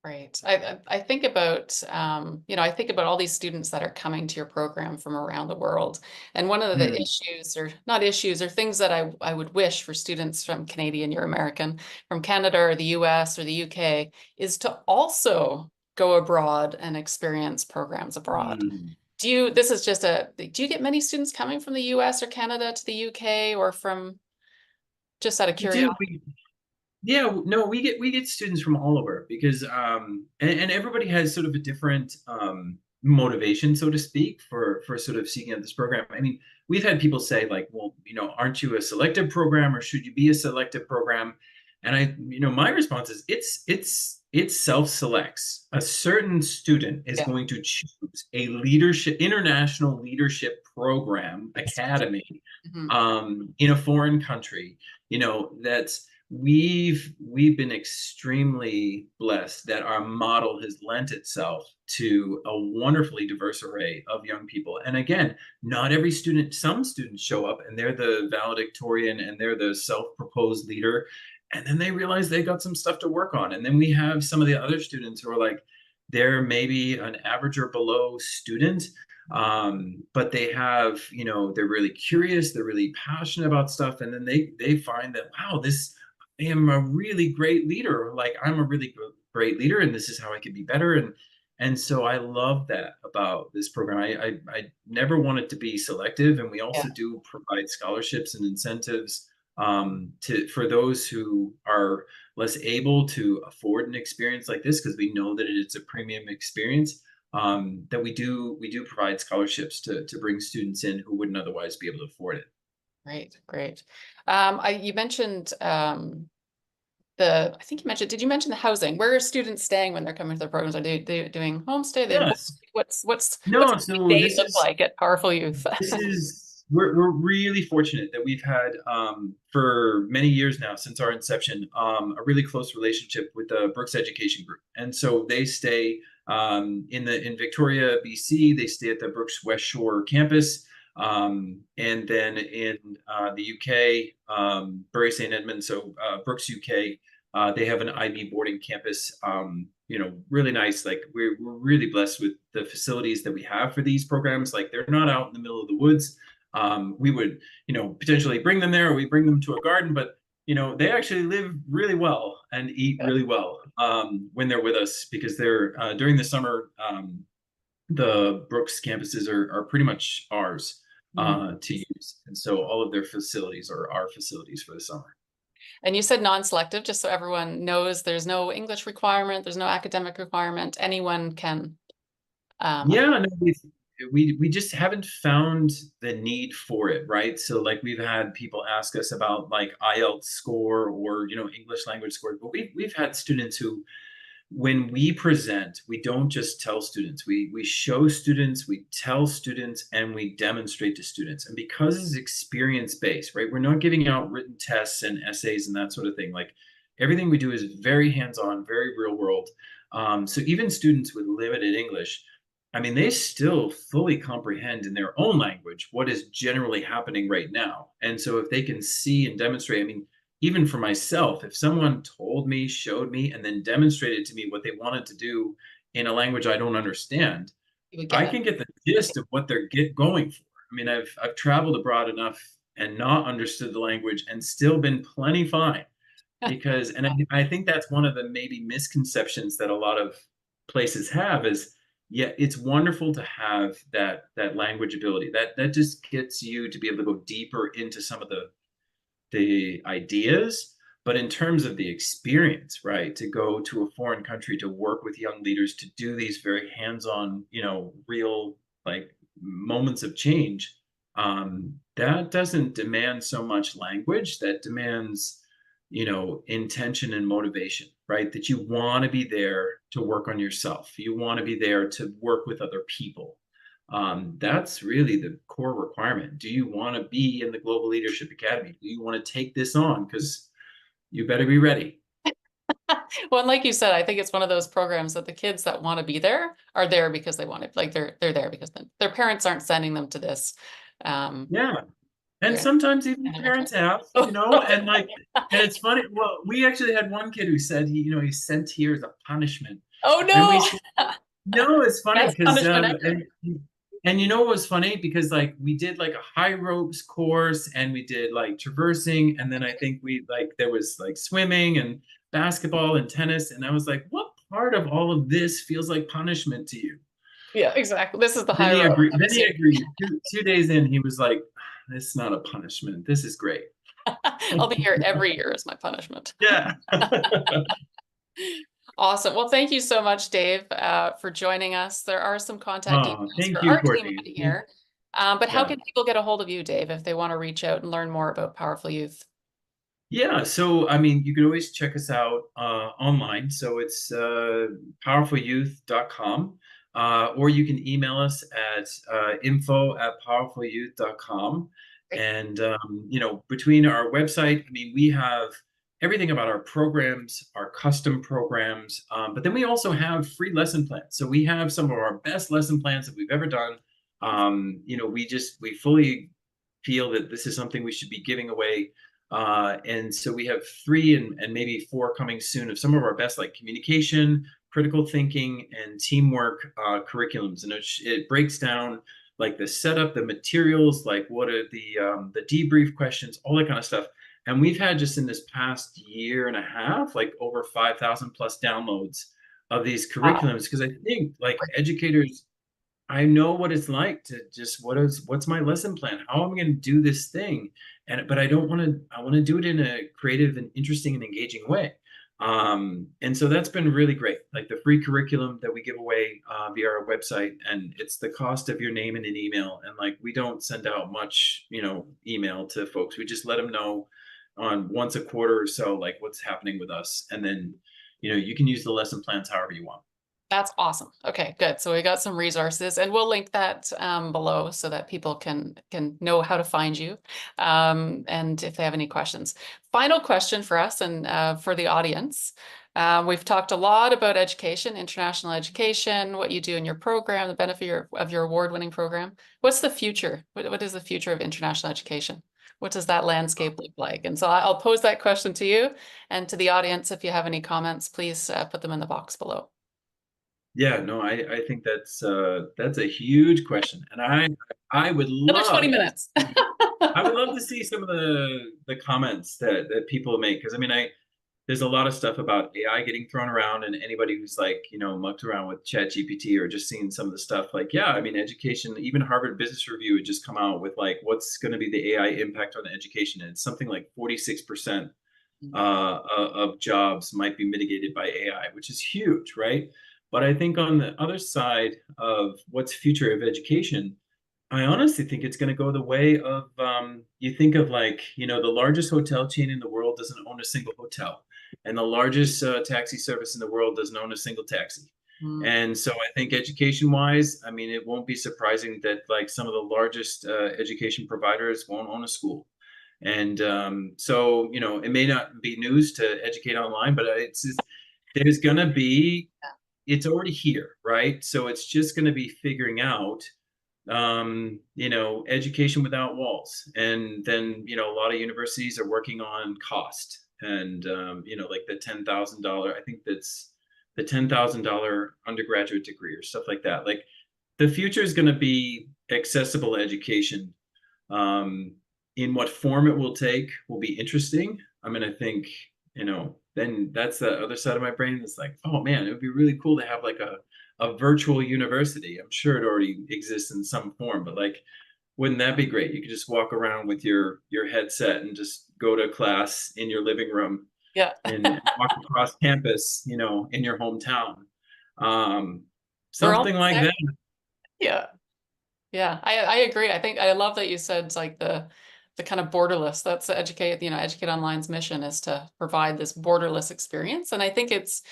Speaker 1: Right. I think about I think about all these students that are coming to your program from around the world. And one of the
Speaker 2: Mm,
Speaker 1: issues or not issues or things that I would wish for students from Canadian, you're American, from Canada or the US or the UK is to also go abroad and experience programs abroad.
Speaker 2: mm.
Speaker 1: This is just do you get many students coming from the US or Canada to the UK or from just out of
Speaker 2: We do.
Speaker 1: curiosity?
Speaker 2: Yeah, no, we get students from all over because and everybody has sort of a different motivation, so to speak, for sort of seeking out this program. I mean, we've had people say like, well, you know, aren't you a selective program or should you be a selective program? And I, you know, my response is it self-selects. A certain student is
Speaker 1: Yeah.
Speaker 2: going to choose a leadership international leadership program academy
Speaker 1: Mhm.
Speaker 2: in a foreign country, you know, that's we've been extremely blessed that our model has lent itself to a wonderfully diverse array of young people. And again, not every student, some students show up and they're the valedictorian and they're the self-proposed leader, and then they realize they got some stuff to work on. And then we have some of the other students who are like, they're maybe an average or below student, but they have, they're really curious, they're really passionate about stuff, and then they find that, wow, this, I am a really great leader. Like, I'm a really great leader, and this is how I can be better. And so I love that about this program. I never want it to be selective, and we
Speaker 1: Yeah,
Speaker 2: also do provide scholarships and incentives for those who are less able to afford an experience like this, because we know that it's a premium experience. That we do provide scholarships to bring students in who wouldn't otherwise be able to afford it.
Speaker 1: great, great. You mentioned I think you mentioned, did you mention the housing? Where are students staying when they're coming to the programs? Are they doing homestay? They
Speaker 2: Yes.
Speaker 1: what's
Speaker 2: No,
Speaker 1: a
Speaker 2: so
Speaker 1: day look like at Powerful Youth?
Speaker 2: we're really fortunate that we've had for many years now, since our inception, a really close relationship with the Brooks Education Group. And so they stay in Victoria, BC. They stay at the Brooks West Shore campus. And then in the UK, Bury St. Edmunds, so Brooks UK, they have an IB boarding campus. Really nice. Like, we're really blessed with the facilities that we have for these programs. Like, they're not out in the middle of the woods. We would, potentially bring them there, or we bring them to a garden, but they actually live really well and eat
Speaker 1: Yeah.
Speaker 2: really well when they're with us, because they're during the summer, the Brooks campuses are pretty much ours
Speaker 1: Mhm.
Speaker 2: to use, and so all of their facilities are our facilities for the summer.
Speaker 1: And you said non-selective, just so everyone knows there's no English requirement, there's no academic requirement. Anyone can
Speaker 2: Yeah, no, we just haven't found the need for it, right? So, like, we've had people ask us about like IELTS score, or English language score, but we've had students who, when we present, we don't just tell students, we show students, we tell students, and we demonstrate to students. And because it's experience based, right? We're not giving out written tests and essays and that sort of thing. Like, everything we do is very hands-on, very real world. So even students with limited English, I mean, they still fully comprehend in their own language what is generally happening right now. And so if they can see and demonstrate, I mean, even for myself, if someone told me, showed me, and then demonstrated to me what they wanted to do in a language I don't understand,
Speaker 1: you would
Speaker 2: I
Speaker 1: get
Speaker 2: can get the gist of what they're going for. I mean, I've traveled abroad enough and not understood the language and still been plenty fine,
Speaker 1: it.
Speaker 2: because, and I think that's one of the maybe misconceptions that a lot of places have is, yeah, it's wonderful to have that language ability. That just gets you to be able to go deeper into some of the ideas, but in terms of the experience, right? To go to a foreign country to work with young leaders to do these very hands-on, real, like, moments of change, that doesn't demand so much language. That demands, intention and motivation, right? That you want to be there to work on yourself. You want to be there to work with other people. That's really the core requirement. Do you want to be in the Global Leadership Academy? Do you want to take this on? Because you better be ready.
Speaker 1: Well, and like you said, I think it's one of those programs that the kids that want to be there are there because they want to, like they're there because their parents aren't sending them to this. Um,
Speaker 2: Yeah. And
Speaker 1: they're
Speaker 2: sometimes even
Speaker 1: kind of
Speaker 2: parents
Speaker 1: interested.
Speaker 2: have, and like, and it's funny. Well, we actually had one kid who said he sent here as a punishment.
Speaker 1: Oh
Speaker 2: And we
Speaker 1: no!
Speaker 2: said, no, it's funny
Speaker 1: Best
Speaker 2: because
Speaker 1: punishment ever.
Speaker 2: and what was funny, because like we did like a high ropes course, and we did like traversing, and then I think we, like, there was like swimming and basketball and tennis, and I was like, what part of all of this feels like punishment to you?
Speaker 1: Yeah, exactly. This is the
Speaker 2: Then
Speaker 1: high
Speaker 2: he
Speaker 1: road,
Speaker 2: agreed.
Speaker 1: I'm
Speaker 2: Then he
Speaker 1: assuming.
Speaker 2: agreed. Two days in, he was like, "This is not a punishment. This is great."
Speaker 1: I'll be here every year as my punishment.
Speaker 2: Yeah.
Speaker 1: Awesome. Well, thank you so much, Dave, for joining us. There are some contact
Speaker 2: Oh,
Speaker 1: details
Speaker 2: thank
Speaker 1: for
Speaker 2: you,
Speaker 1: our team
Speaker 2: Courtney.
Speaker 1: on here. But how
Speaker 2: Yeah.
Speaker 1: can people get a hold of you, Dave, if they want to reach out and learn more about Powerful Youth?
Speaker 2: Yeah, so I mean, you can always check us out online. So it's powerfulyouth.com, or you can email us at info@powerfulyouth.com.
Speaker 1: Great.
Speaker 2: And between our website, I mean, we have everything about our programs, our custom programs. But then we also have free lesson plans. So we have some of our best lesson plans that we've ever done. We fully feel that this is something we should be giving away. And so we have 3 and maybe 4 coming soon of some of our best, like communication, critical thinking, and teamwork curriculums. And it breaks down like the setup, the materials, like what are the debrief questions, all that kind of stuff. And we've had just in this past year and a half, like over 5,000 plus downloads of these
Speaker 1: Wow.
Speaker 2: curriculums. Because I think like educators, I know what it's like to just what's my lesson plan? How am I going to do this thing? But I don't want to. I want to do it in a creative and interesting and engaging way. And so that's been really great. Like the free curriculum that we give away via our website, and it's the cost of your name and an email. And like we don't send out much, email to folks. We just let them know on once a quarter or so, like what's happening with us, and then you can use the lesson plans however you want.
Speaker 1: That's awesome. Okay, good. So we got some resources, and we'll link that below so that people can know how to find you, and if they have any questions. Final question for us and for the audience. We've talked a lot about education, international education, what you do in your program, the benefit of your award-winning program. What's the future? What is the future of international education? What does that landscape look like? And so I'll pose that question to you and to the audience. If you have any comments, please put them in the box below.
Speaker 2: Yeah, no, I think that's a huge question, and I would
Speaker 1: Another 20
Speaker 2: love
Speaker 1: minutes.
Speaker 2: I would love to see some of the comments that people make, because I mean there's a lot of stuff about AI getting thrown around, and anybody who's like mucked around with Chat GPT or just seen some of the stuff, like yeah, I mean education, even Harvard Business Review had just come out with like what's going to be the AI impact on education, and it's something like 46% of jobs might be mitigated by AI, which is huge, right? But I think on the other side of what's future of education, I honestly think it's going to go the way of you think of like, the largest hotel chain in the world doesn't own a single hotel, and the largest taxi service in the world doesn't own a single taxi.
Speaker 1: Mm.
Speaker 2: And so I think education wise, I mean, it won't be surprising that like some of the largest education providers won't own a school. And so, it may not be news to educate online, but there's going to be, it's already here, right? So it's just going to be figuring out education without walls. And then, a lot of universities are working on cost, and, like the $10,000, I think that's the $10,000 undergraduate degree or stuff like that. Like the future is going to be accessible education. In what form it will take will be interesting. I mean, I think, then that's the other side of my brain that's like, oh man, it would be really cool to have like a virtual university. I'm sure it already exists in some form, but like, wouldn't that be great? You could just walk around with your headset and just go to class in your living room
Speaker 1: Yeah.
Speaker 2: and walk across campus, in your hometown. Um,
Speaker 1: We're
Speaker 2: Something
Speaker 1: almost
Speaker 2: like
Speaker 1: there.
Speaker 2: that.
Speaker 1: Yeah. Yeah. I agree. I think I love that you said like the kind of borderless. That's Educate Online's mission is to provide this borderless experience. And I think it's,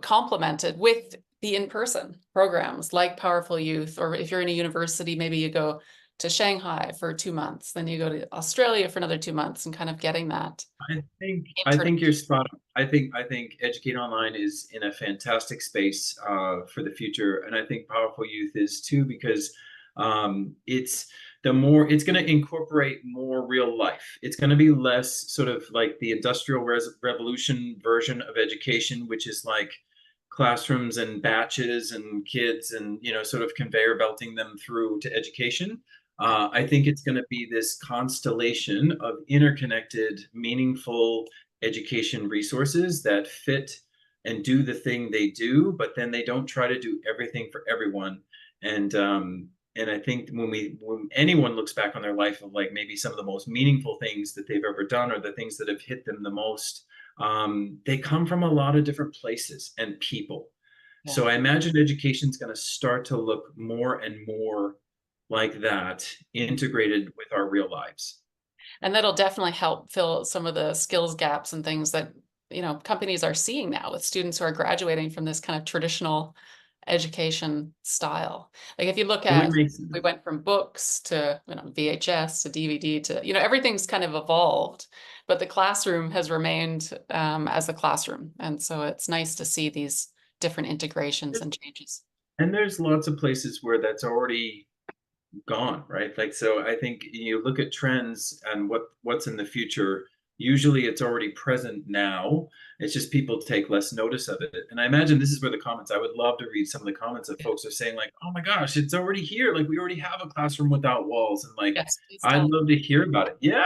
Speaker 1: complemented with the in-person programs like Powerful Youth, or if you're in a university, maybe you go to Shanghai for 2 months, then you go to Australia for another 2 months, and kind of getting that
Speaker 2: I think you're spot on. I think Educate Online is in a fantastic space for the future, and I think Powerful Youth is too, because it's going to incorporate more real life. It's going to be less sort of like the industrial revolution version of education, which is like classrooms and batches and kids and sort of conveyor belting them through to education. I think it's going to be this constellation of interconnected, meaningful education resources that fit and do the thing they do, but then they don't try to do everything for everyone. And I think when anyone looks back on their life of like maybe some of the most meaningful things that they've ever done, or the things that have hit them the most, they come from a lot of different places and people.
Speaker 1: Yeah.
Speaker 2: So I imagine education is going to start to look more and more like that, integrated with our real lives.
Speaker 1: And that'll definitely help fill some of the skills gaps and things that, companies are seeing now with students who are graduating from this kind of traditional education style. Like if you look
Speaker 2: It would
Speaker 1: at,
Speaker 2: make
Speaker 1: we
Speaker 2: sense.
Speaker 1: went from books to, VHS to DVD to, everything's kind of evolved, but the classroom has remained as a classroom. And so it's nice to see these different integrations and changes.
Speaker 2: And there's lots of places where that's already gone, right? Like, so I think you look at trends and what's in the future. Usually, it's already present now. It's just people take less notice of it. And I imagine this is where the comments. I would love to read some of the comments that folks are saying, like, "Oh my gosh, it's already here! Like, we already have a classroom without walls," and like,
Speaker 1: Yes, please
Speaker 2: I'd
Speaker 1: tell.
Speaker 2: love to hear about it. Yeah,